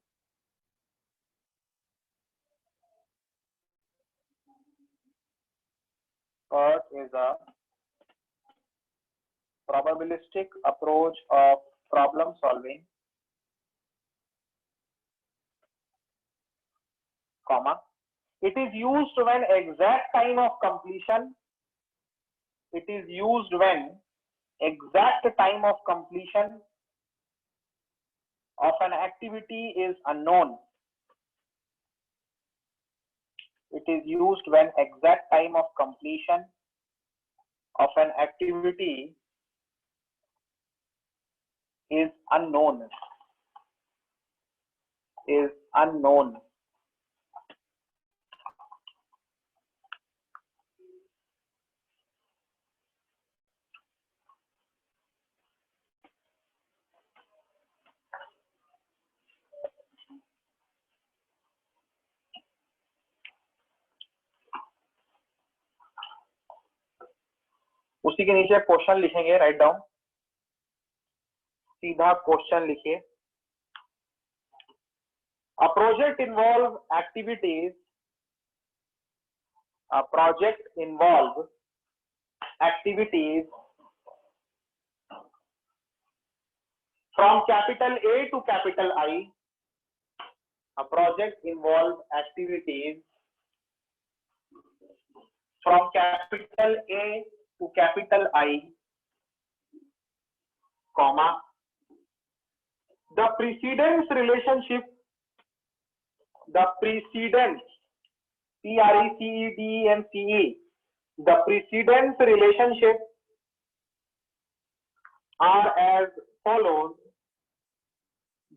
PERT is a probabilistic approach of problem solving, comma. It is used when exact time of completion. It is used when exact time of completion of an activity is unknown. It is used when exact time of completion of an activity is unknown. Is unknown. उसी के नीचे question लिखेंगे, write down, सीधा question लिखिए। A project involve activities. A project involve activities from capital A to capital I. A project involve activities from capital A to capital I, comma. The precedence relationship, the precedence, PRECEDENCE, the precedence relationship are as follows.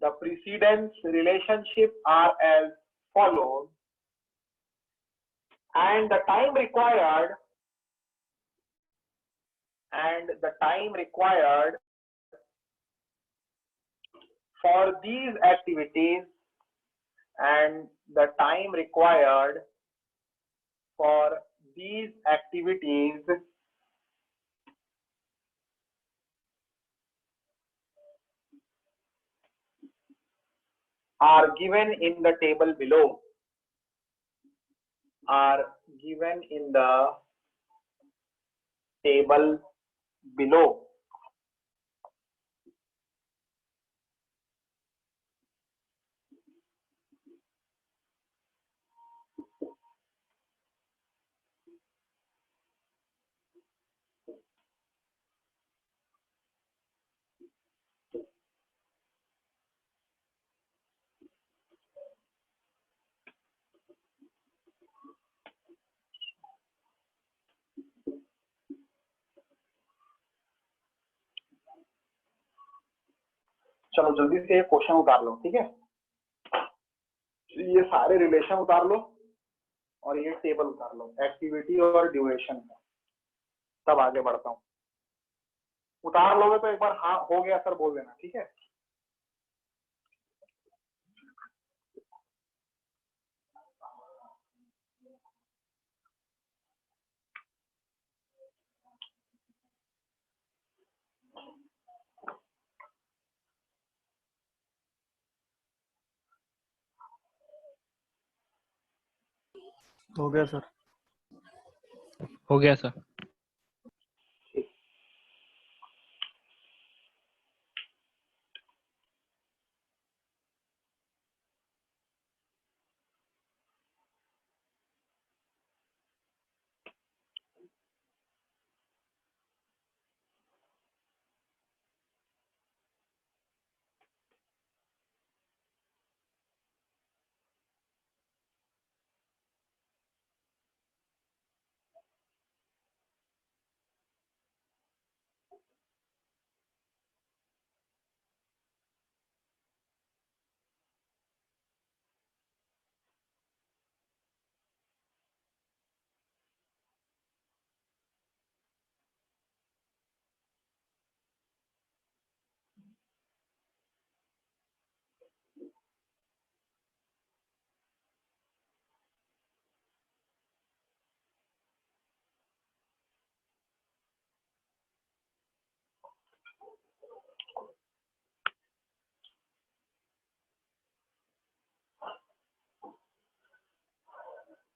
The precedence relationship are as follows, and the time required for these activities, and the time required for these activities are given in the table below. Are given in the table below. चलो जल्दी से ये question उतार लो, ठीक है। ये सारे relation उतार लो और ये टेबल उतार लो, एक्टिविटी और ड्यूरेशन का, तब आगे बढ़ता हूँ। उतार लोगे तो एक बार हाँ हो गया सर बोल देना, ठीक है। हो गया सर। हो गया सर।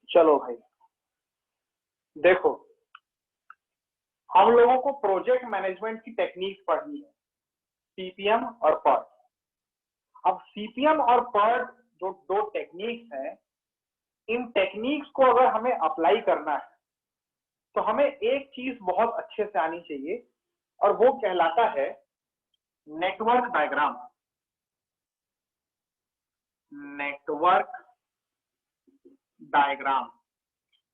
चलो भाई देखो, हम लोगों को प्रोजेक्ट मैनेजमेंट की टेक्निक पढ़नी है, सीपीएम और पर्ट। अब सीपीएम और पर्ट जो दो टेक्निक्स हैं, इन टेक्निक्स को अगर हमें अप्लाई करना है तो हमें एक चीज बहुत अच्छे से आनी चाहिए, और वो कहलाता है नेटवर्क डायग्राम। नेटवर्क डायग्राम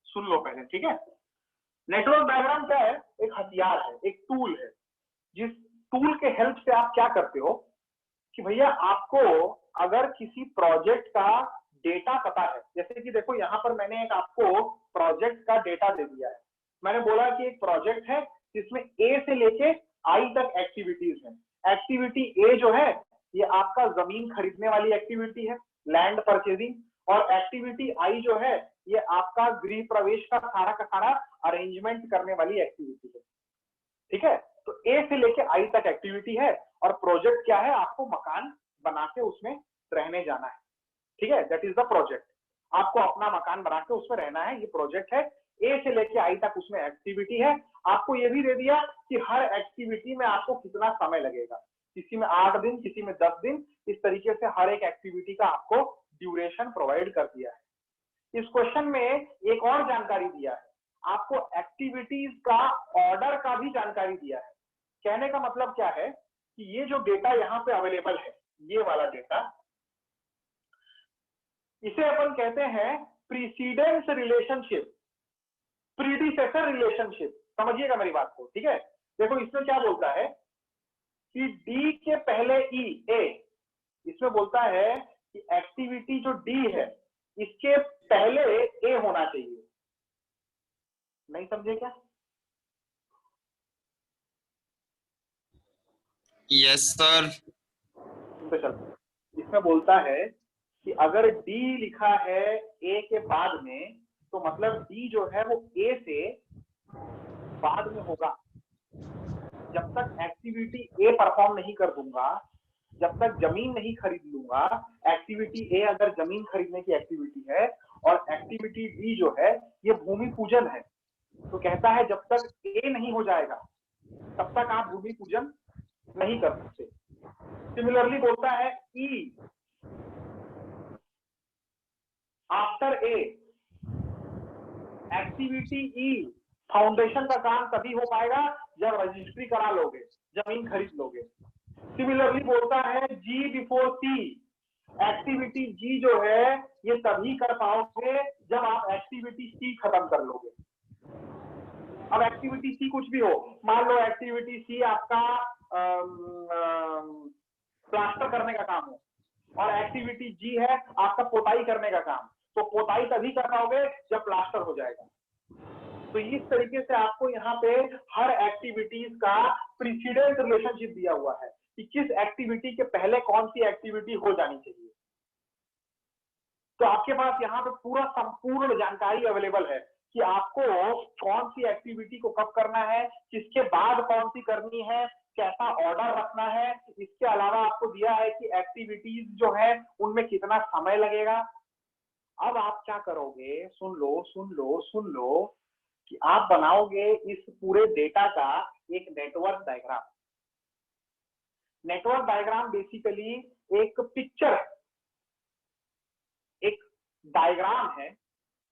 सुन लो पहले, ठीक है। नेटवर्क डायग्राम क्या है? एक हथियार है, एक टूल है, जिस टूल के हेल्प से आप क्या करते हो कि भैया आपको अगर किसी प्रोजेक्ट का डेटा पता है, जैसे कि देखो यहाँ पर मैंने एक आपको प्रोजेक्ट का डेटा दे दिया है। मैंने बोला कि एक प्रोजेक्ट है जिसमें ए से लेके आई तक एक्टिविटीज है। एक्टिविटी ए जो है ये आपका जमीन खरीदने वाली एक्टिविटी है, लैंड परचेजिंग, और एक्टिविटी आई जो है ये आपका गृह प्रवेश का सारा अरेंजमेंट करने वाली एक्टिविटी है, ठीक है। तो ए से लेके आई तक एक्टिविटी है, और प्रोजेक्ट क्या है? आपको मकान बना के उसमें रहने जाना है, ठीक है। That is the project. आपको अपना मकान बना के उसमें रहना है, ये प्रोजेक्ट है। ए से लेके आई तक उसमें एक्टिविटी है। आपको ये भी दे दिया कि हर एक्टिविटी में आपको कितना समय लगेगा, किसी में 8 दिन, किसी में 10 दिन, इस तरीके से हर एक एक्टिविटी का आपको ड्यूरेशन प्रोवाइड कर दिया है। इस क्वेश्चन में एक और जानकारी दिया है, आपको एक्टिविटीज का ऑर्डर का भी जानकारी दिया है। कहने का मतलब क्या है कि ये जो डेटा यहाँ पे अवेलेबल है, ये वाला डेटा, इसे अपन कहते हैं प्रीसीडेंस रिलेशनशिप, प्रीडिसेसर रिलेशनशिप। समझिएगा मेरी बात को, ठीक है। देखो इसमें क्या बोलता है कि डी के पहले ई, ए, इसमें बोलता है कि एक्टिविटी जो डी है इसके पहले ए होना चाहिए। नहीं समझे क्या? Yes sir. तो चलो, इसमें बोलता है कि अगर डी लिखा है ए के बाद में, तो मतलब डी जो है वो ए से बाद में होगा। जब तक एक्टिविटी ए परफॉर्म नहीं कर दूंगा, जब तक जमीन नहीं खरीद लूंगा, एक्टिविटी ए अगर जमीन खरीदने की एक्टिविटी है और एक्टिविटी डी जो है ये भूमि पूजन है, तो कहता है जब तक ए नहीं हो जाएगा तब तक आप भूमि पूजन नहीं कर सकते। सिमिलरली बोलता है ई, after a, activity E, foundation का काम तभी हो पाएगा जब रजिस्ट्री करा लोगे, जमीन खरीद लोगे। सिमिलरली बोलता है जी बिफोर सी, एक्टिविटी जी जो है ये तभी कर पाओगे जब आप एक्टिविटी सी खत्म कर लोगे। अब एक्टिविटी सी कुछ भी हो, मान लो एक्टिविटी सी आपका प्लास्टर करने का काम हो, और एक्टिविटी जी है आपका पोताई करने का काम। तो पोताई तभी कर पाओगे जब प्लास्टर हो जाएगा। तो इस तरीके से आपको यहाँ पे हर एक्टिविटीज का प्रीसीडेंट रिलेशनशिप दिया हुआ है कि किस एक्टिविटी के पहले कौन सी एक्टिविटी हो जानी चाहिए। तो आपके पास यहाँ पे पूरा संपूर्ण जानकारी अवेलेबल है कि आपको कौन सी एक्टिविटी को कब करना है, किसके बाद कौन सी करनी है, कैसा ऑर्डर रखना है। इसके अलावा आपको दिया है कि एक्टिविटीज जो है उनमें कितना समय लगेगा। अब आप क्या करोगे, सुन लो कि आप बनाओगे इस पूरे डेटा का एक network diagram. Network diagram basically एक पिक्चर है, एक डायग्राम है,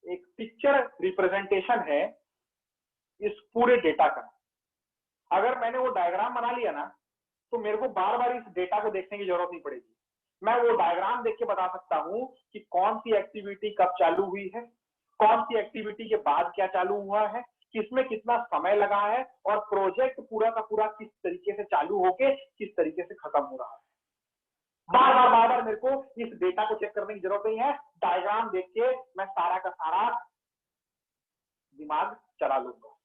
एक पिक्चर रिप्रेजेंटेशन है इस पूरे डेटा का। अगर मैंने वो डायग्राम बना लिया ना तो मेरे को बार बार इस डेटा को देखने की जरूरत नहीं पड़ेगी। मैं वो डायग्राम देख के बता सकता हूं कि कौन सी एक्टिविटी कब चालू हुई है, कौन सी एक्टिविटी के बाद क्या चालू हुआ है, किसमें कितना समय लगा है, और प्रोजेक्ट पूरा का पूरा किस तरीके से चालू होके किस तरीके से खत्म हो रहा है। बार बार मेरे को इस डेटा को चेक करने की जरूरत नहीं है। डायग्राम देख के मैं सारा का सारा दिमाग चला लूंगा।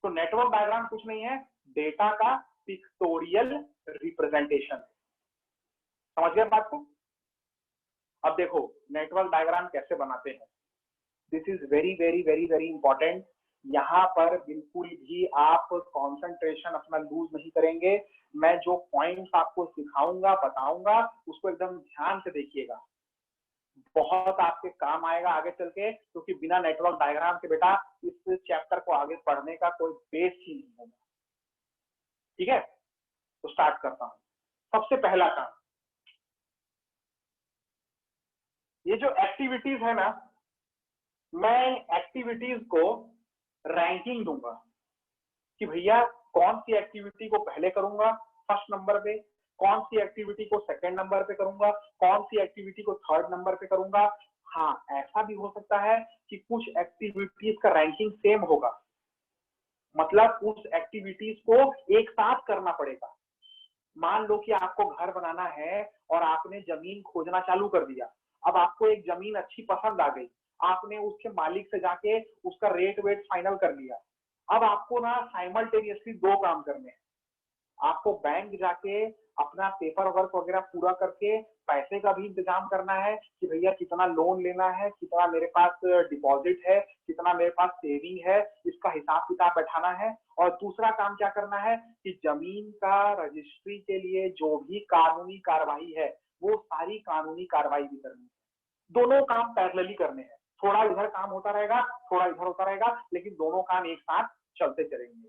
तो नेटवर्क डायग्राम कुछ नहीं है, डेटा का पिक्टोरियल रिप्रेजेंटेशन। समझ गए बात को? अब देखो नेटवर्क डायग्राम कैसे बनाते हैं। This is very very very very important. यहाँ पर बिल्कुल भी आप कंसंट्रेशन अपना लूज नहीं करेंगे। मैं जो पॉइंट्स आपको सिखाऊंगा बताऊंगा उसको एकदम ध्यान से देखिएगा, बहुत आपके काम आएगा आगे चल के, क्योंकि बिना नेटवर्क डायग्राम के बेटा इस चैप्टर को आगे पढ़ने का कोई बेस ही नहीं होगा। ठीक है, तो स्टार्ट करता हूं। सबसे पहला काम, ये जो एक्टिविटीज है ना, मैं एक्टिविटीज को रैंकिंग दूंगा कि भैया कौन सी एक्टिविटी को पहले करूंगा फर्स्ट नंबर पे, कौन सी एक्टिविटी को सेकंड नंबर पे करूंगा, कौन सी एक्टिविटी को थर्ड नंबर पे करूंगा। हाँ, ऐसा भी हो सकता है कि कुछ एक्टिविटीज का रैंकिंग सेम होगा, मतलब उस एक्टिविटीज को एक साथ करना पड़ेगा। मान लो कि आपको घर बनाना है और आपने जमीन खोजना चालू कर दिया। अब आपको एक जमीन अच्छी पसंद आ गई, आपने उसके मालिक से जाके उसका रेट वेट फाइनल कर लिया। अब आपको ना साइमल्टेनियसली दो काम करने हैं। आपको बैंक जाके अपना पेपर वर्क वगैरह पूरा करके पैसे का भी इंतजाम करना है कि भैया कितना लोन लेना है, कितना मेरे पास डिपॉजिट है, कितना मेरे पास सेविंग है, इसका हिसाब किताब बैठाना है। और दूसरा काम क्या करना है कि जमीन का रजिस्ट्री के लिए जो भी कानूनी कार्रवाई है वो सारी कानूनी कार्रवाई भी करनी है। दोनों काम पैरेलली करने हैं। थोड़ा इधर काम होता रहेगा, थोड़ा इधर होता रहेगा, लेकिन दोनों काम एक साथ चलते चलेंगे।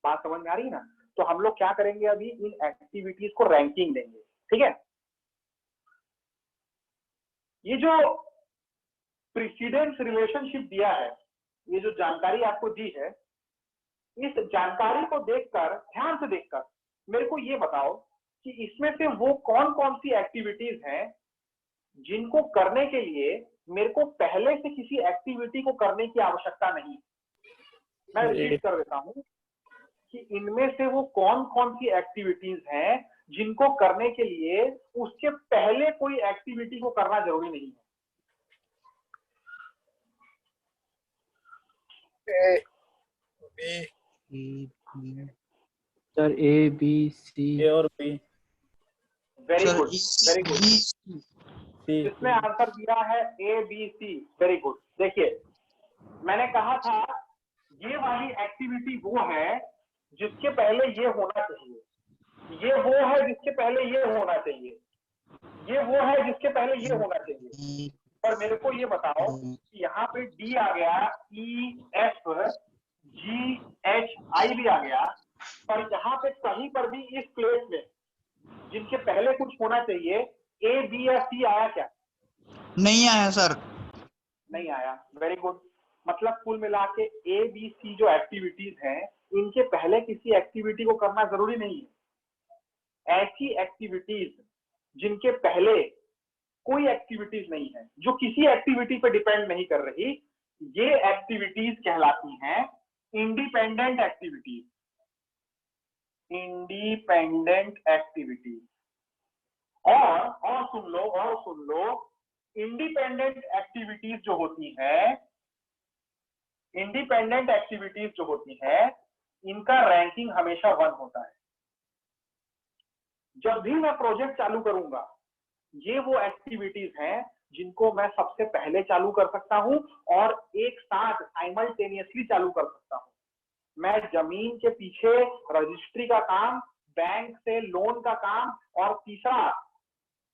बात समझ में आ रही है ना? तो हम लोग क्या करेंगे, अभी इन एक्टिविटीज को रैंकिंग देंगे। ठीक है, ये जो प्रीसीडेंस रिलेशनशिप दिया है, ये जो जानकारी आपको दी है, इस जानकारी को देखकर, ध्यान से देखकर मेरे को ये बताओ कि इसमें से वो कौन कौन सी एक्टिविटीज हैं जिनको करने के लिए मेरे को पहले से किसी एक्टिविटी को करने की आवश्यकता नहीं। मैं रिपीट कर देता हूं कि इनमें से वो कौन कौन सी एक्टिविटीज हैं जिनको करने के लिए उसके पहले कोई एक्टिविटी को करना जरूरी नहीं है। Sir A B C A और B. Very good, very good. इसने आंसर दिया है A B C, very good. देखिए मैंने कहा था ये वाली एक्टिविटी वो है जिसके पहले ये होना चाहिए, ये वो है जिसके पहले ये होना चाहिए, ये वो है जिसके पहले ये होना चाहिए। पर मेरे को ये बताओ कि यहाँ पे डी आ गया, E F G H I भी आ गया, पर यहाँ पे कहीं पर भी इस प्लेस में जिनके पहले कुछ होना चाहिए ए बी या सी आया क्या? नहीं आया सर। नहीं आया, वेरी गुड। मतलब कुल मिला के ए बी सी जो एक्टिविटीज हैं इनके पहले किसी एक्टिविटी को करना जरूरी नहीं है। ऐसी एक्टिविटीज जिनके पहले कोई एक्टिविटीज नहीं है, जो किसी एक्टिविटी पर डिपेंड नहीं कर रही, ये एक्टिविटीज कहलाती हैं इंडिपेंडेंट एक्टिविटीज। Independent activities. और सुन लो, इंडिपेंडेंट एक्टिविटीज जो होती है, इनका रैंकिंग हमेशा 1 होता है। जब भी मैं प्रोजेक्ट चालू करूंगा, ये वो एक्टिविटीज हैं जिनको मैं सबसे पहले चालू कर सकता हूं और एक साथ साइमल्टेनियसली चालू कर सकता हूं। मैं जमीन के पीछे रजिस्ट्री का काम, बैंक से लोन का काम, और तीसरा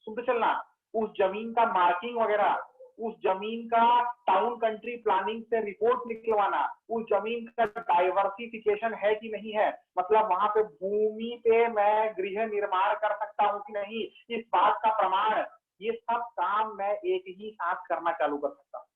सुनते चलना, उस जमीन का मार्किंग वगैरह, उस जमीन का टाउन कंट्री प्लानिंग से रिपोर्ट निकलवाना, उस जमीन का डाइवर्सिफिकेशन है कि नहीं है, मतलब वहां पे भूमि पे मैं गृह निर्माण कर सकता हूं कि नहीं, इस बात का प्रमाण, ये सब काम मैं एक ही साथ करना चालू कर सकता हूं।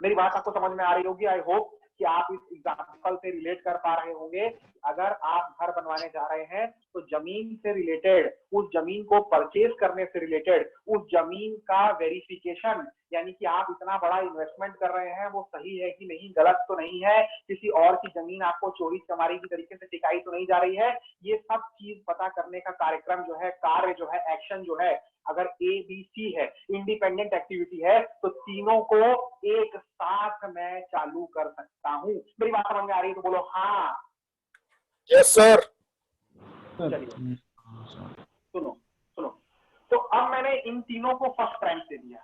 मेरी बात आपको समझ में आ रही होगी। आई होप कि आप इस एग्जाम्पल से रिलेट कर पा रहे होंगे। अगर आप घर बनवाने जा रहे हैं तो जमीन से रिलेटेड, उस जमीन को परचेज करने से रिलेटेड, उस जमीन का वेरिफिकेशन, यानी कि आप इतना बड़ा इन्वेस्टमेंट कर रहे हैं, वो सही है कि नहीं, गलत तो नहीं है, किसी और की जमीन आपको चोरी चमारी की तरीके से टिकाई तो नहीं जा रही है, ये सब चीज पता करने का कार्यक्रम जो है, कार्य जो है, एक्शन जो है, अगर ABC है, इंडिपेंडेंट एक्टिविटी है, तो तीनों को एक साथ मैं चालू कर सकता हूं। मेरी बात समझ में आ रही है तो बोलो हाँ। Yes sir. चलिए सुनो, तो अब मैंने इन तीनों को फर्स्ट रैंक दे दिया।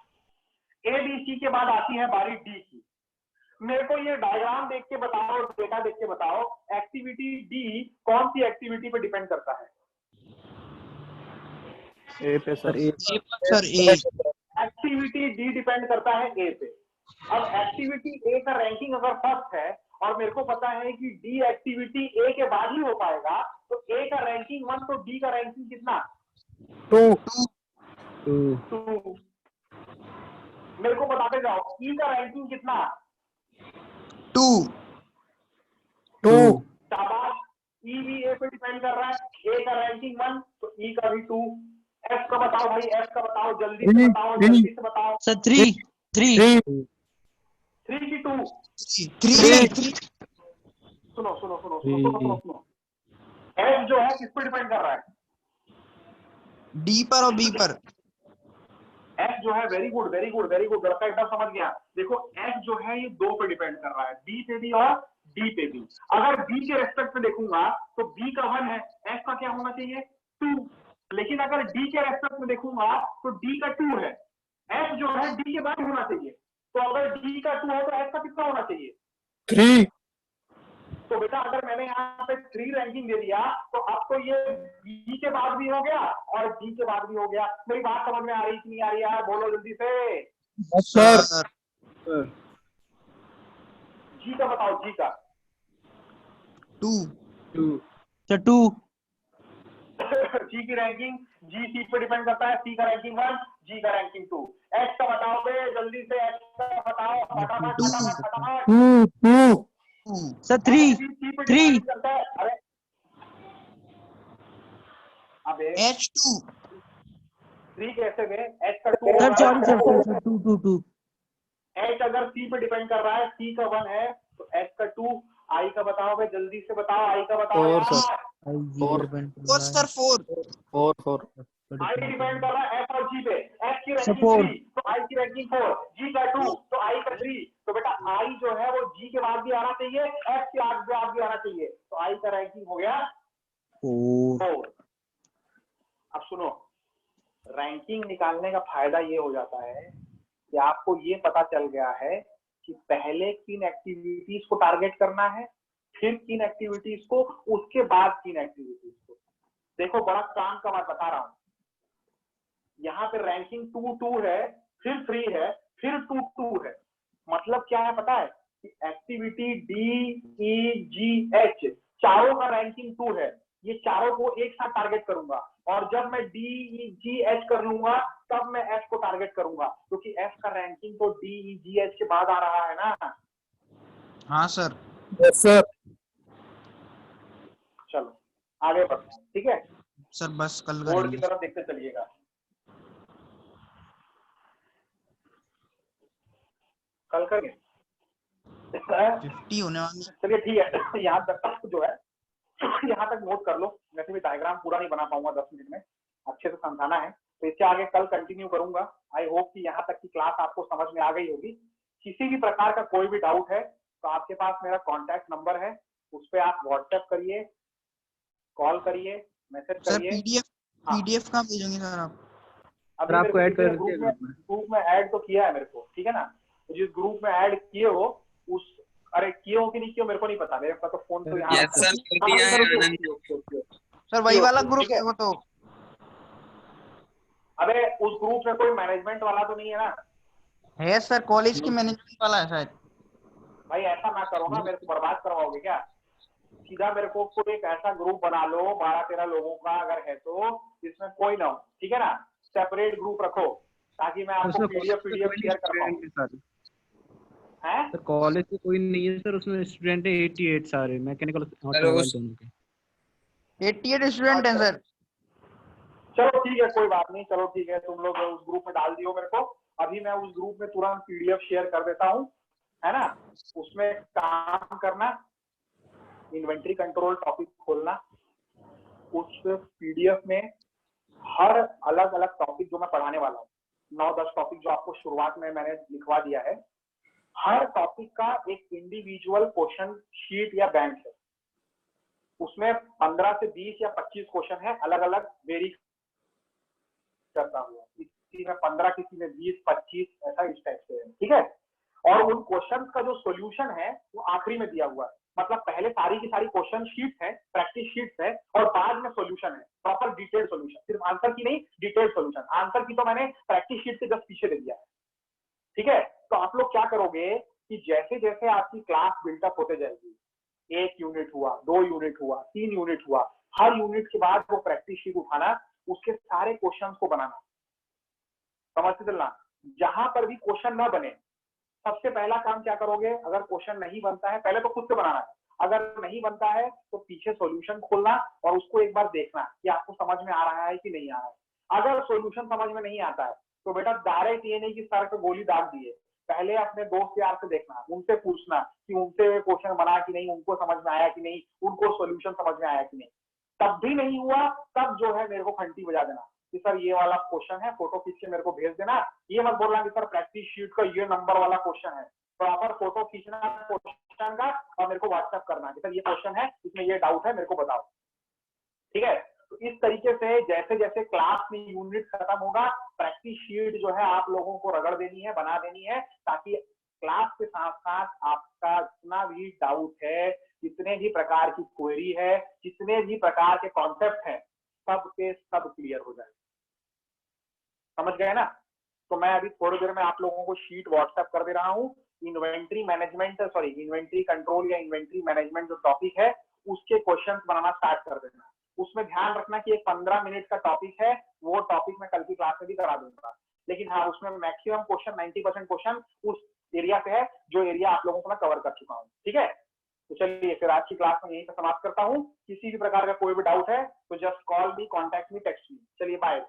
ABC के बाद आती है बारी D की। मेरे को ये डायग्राम देख के बताओ, डेटा देख के बताओ, एक्टिविटी D कौन सी एक्टिविटी पे डिपेंड करता है? ए पे सर। सर ए। एक्टिविटी D डिपेंड करता है A पे। अब एक्टिविटी A का रैंकिंग अगर फर्स्ट है और मेरे को पता है कि D एक्टिविटी A के बाद ही हो पाएगा, तो A का रैंकिंग 1, तो D का रैंकिंग कितना? 2। मेरे को बताते जाओ, E का रैंकिंग कितना? 2। शाबाश, E भी A पे डिपेंड कर रहा है। A का रैंकिंग 1, तो E का भी 2। F का बताओ भाई, F का बताओ, जल्दी से बताओ। सर 3 की 2। 3। सुनो। F जो है किस पे डिपेंड कर रहा है? D पर और B पर। F जो है, वेरी गुड, लड़का एकदम समझ गया। देखो F जो है ये 2 पे डिपेंड कर रहा है, B पे भी और D पे भी। अगर B के रेस्पेक्ट में देखूंगा तो B का 1 है, F का क्या होना चाहिए? 2। लेकिन अगर D के रेस्पेक्ट में देखूंगा तो D का 2 है, F जो है D के बाद होना चाहिए। तो अगर D का 2 है तो F का कितना होना चाहिए? 3। तो बेटा अगर मैंने यहाँ पे 3 रैंकिंग दे दिया, तो अब तो ये B के बाद भी हो गया और D के बाद भी हो गया। मेरी बात समझ में आ रही कि नहीं आ रही यार? बोलो जल्दी से। सर। G का बताओ, G का। 2। सर 2। G की रैंकिंग, G C पे डिपेंड करता है। C का रैंकिंग 1, G का रैंकिंग 2। H का बताओ बे, जल्दी से H का बताओ, फटाफट। 2। सर 3। अरे अबे H2। 3 कैसे बे? H का 2 सर सॉरी सर 2। H अगर C पे डिपेंड कर रहा है, C का 1 है, तो H का 2। I का बताओ बे, जल्दी से बताओ, I का बताओ 4 यार। सर। 4। I डिपेंड कर रहा है F और G पे। F की रैंकिंग 4। 3, तो I की रैंकिंग 4, G का 2, तो I का 3। तो बेटा I जो है वो G के बाद भी आना चाहिए, F के बाद भी आना चाहिए, तो I का रैंकिंग हो गया 4। अब सुनो, रैंकिंग निकालने का फायदा ये हो जाता है कि आपको ये पता चल गया है कि पहले किन एक्टिविटीज को टारगेट करना है, फिर किन एक्टिविटीज को, उसके बाद किन एक्टिविटीज को। देखो बड़ा काम का मैं बता रहा हूं, यहाँ पे रैंकिंग 2 है, फिर 3 है, फिर 2 है। मतलब क्या है पता है कि activity D E G H चारों का रैंकिंग 2 है। ये चारों को एक साथ टारगेट करूंगा, और जब मैं D E G H कर लूंगा तब मैं F को टारगेट करूंगा, क्योंकि F का रैंकिंग तो D E G H के बाद आ रहा है ना। हाँ सर। Yes sir. चलो आगे बढ़ते हैं, ठीक है? सर बस कल बोर्ड की करेंगे। तरफ देखते चलिएगा। कल करेंगे 50 होने वाली। चलिए ठीक है। यहाँ तक जो है यहाँ तक नोट कर लो, वैसे भी डायग्राम पूरा नहीं बना पाऊंगा 10 मिनट में, अच्छे से समझाना है, तो इससे आगे कल कंटिन्यू करूंगा। आई होप कि यहाँ तक की क्लास आपको समझ में आ गई होगी। किसी भी प्रकार का कोई भी डाउट है तो आपके पास मेरा कॉन्टैक्ट नंबर है, उस पर आप व्हाट्सएप करिए, कॉल करिए, मैसेज सर करिए। पीडीएफ कहाँ भेजेंगे सर आप? अभी आपको मेरे ऐड को कर ग्रुप में ऐड तो किया है मेरे को, ठीक है ना, तो जिस ग्रुप में ऐड किए हो उस, अरे किए हो कि नहीं किए हो मेरे को नहीं पता, मेरे पास तो फोन तो यहाँ यस सर, कर दिया है आनंद। सर वही वाला ग्रुप ठीक है। है वो तो। अबे उस ग्रुप में कोई मैनेजमेंट वाला तो नहीं है ना? है सर, कॉलेज की मैनेजमेंट वाला है शायद। भाई ऐसा ना करो ना, मेरे को बर्बाद करवाओगे क्या? सीधा मेरे को कोई एक ऐसा ग्रुप बना लो 12-13 लोगों का अगर है तो, जिसमें कोई ना हो, ठीक है ना, सेपरेट ग्रुप रखो ताकि मैं आपको पीडीएफ शेयर कर पाऊँ। हैं? सर कॉलेज से कोई नहीं है सर, उसमें स्टूडेंट है 88 सारे, मैकेनिकल चलो ऑटोमोबाइल दोनों के। 88 स्टूडेंट हैं सर। चलो ठीक है, कोई बात नहीं, चलो ठीक है, तुम लोग उस ग्रुप में डाल दियो मेरे को, अभी मैं उस ग्रुप में तुरंत पीडीएफ शेयर कर देता हूँ, है ना। उसमें काम करना, इन्वेंट्री कंट्रोल टॉपिक खोलना, उस पीडीएफ में हर अलग अलग टॉपिक जो मैं पढ़ाने वाला हूँ, 9-10 टॉपिक जो आपको शुरुआत में मैंने लिखवा दिया है, हर टॉपिक का एक इंडिविजुअल क्वेश्चन शीट या बैंक है, उसमें 15 से 20 या 25 क्वेश्चन है, अलग अलग वेरी करता हुआ, किसी में 15, किसी में 20, 25, ऐसा इस टाइप से है, ठीक है। और उन क्वेश्चन का जो सॉल्यूशन है वो आखिरी में दिया हुआ है, मतलब पहले सारी की सारी क्वेश्चन शीट है, प्रैक्टिस शीट है, और बाद में सॉल्यूशन है, प्रॉपर डिटेल्ड सॉल्यूशन, सिर्फ आंसर की नहीं, डिटेल्ड सॉल्यूशन। आंसर की तो मैंने प्रैक्टिस शीट से जस्ट पीछे दे दिया है, ठीक है। तो आप लोग क्या करोगे कि जैसे जैसे आपकी क्लास बिल्टअप होते जाएगी, 1 यूनिट हुआ, 2 यूनिट हुआ, 3 यूनिट हुआ, हर यूनिट के बाद वो प्रैक्टिस शीट उठाना, उसके सारे क्वेश्चंस को बनाना, समझते चलना। जहां पर भी क्वेश्चन ना बने, सबसे पहला काम क्या करोगे, अगर क्वेश्चन नहीं बनता है, पहले तो खुद से बनाना है, अगर नहीं बनता है तो पीछे सॉल्यूशन खोलना और उसको एक बार देखना कि आपको समझ में आ रहा है कि नहीं आ रहा है। अगर सॉल्यूशन समझ में नहीं आता है तो बेटा डायरेक्ट ये नहीं कि सर को गोली दाग दिए, पहले अपने दोस्त यार से देखना, उनसे पूछना कि उनसे क्वेश्चन बना कि नहीं, उनको समझ में आया कि नहीं, उनको सॉल्यूशन समझ में आया कि नहीं। तब भी नहीं हुआ, तब जो है मेरे को घंटी बजा देना कि सर ये वाला क्वेश्चन है, फोटो खींच के मेरे को भेज देना। ये मत बोलना कि सर प्रैक्टिस शीट का ये नंबर वाला क्वेश्चन है, प्रॉपर फोटो खींचना क्वेश्चन का और मेरे को व्हाट्सएप करना कि सर ये क्वेश्चन है, इसमें ये डाउट है, मेरे को बताओ, ठीक है। तो इस तरीके से जैसे जैसे क्लास में यूनिट खत्म होगा, प्रैक्टिस शीट जो है आप लोगों को रगड़ देनी है, बना देनी है, ताकि क्लास के साथ साथ आपका जितना भी डाउट है, जितने भी प्रकार की क्वेरी है, जितने भी प्रकार के कॉन्सेप्ट हैं, सब के सब क्लियर हो जाए। समझ गए ना। तो मैं अभी थोड़ी देर में आप लोगों को शीट व्हाट्सएप कर दे रहा हूँ। Inventory management, sorry inventory control या इन्वेंट्री मैनेजमेंट जो टॉपिक है, उसके क्वेश्चंस बनाना स्टार्ट कर देना। उसमें ध्यान रखना कि एक 15 मिनट का टॉपिक है, वो टॉपिक मैं कल की क्लास में भी करा दूंगा, लेकिन हाँ उसमें मैक्सिमम क्वेश्चन 90% क्वेश्चन उस एरिया पे है जो एरिया आप लोगों को मैं कवर कर चुका हूँ, ठीक है। तो चलिए फिर आज की क्लास में यहीं पे समाप्त करता हूँ। किसी भी प्रकार का कोई भी डाउट है तो जस्ट कॉल मी, कॉन्टैक्ट मी, टेक्स्ट मी। चलिए बाय।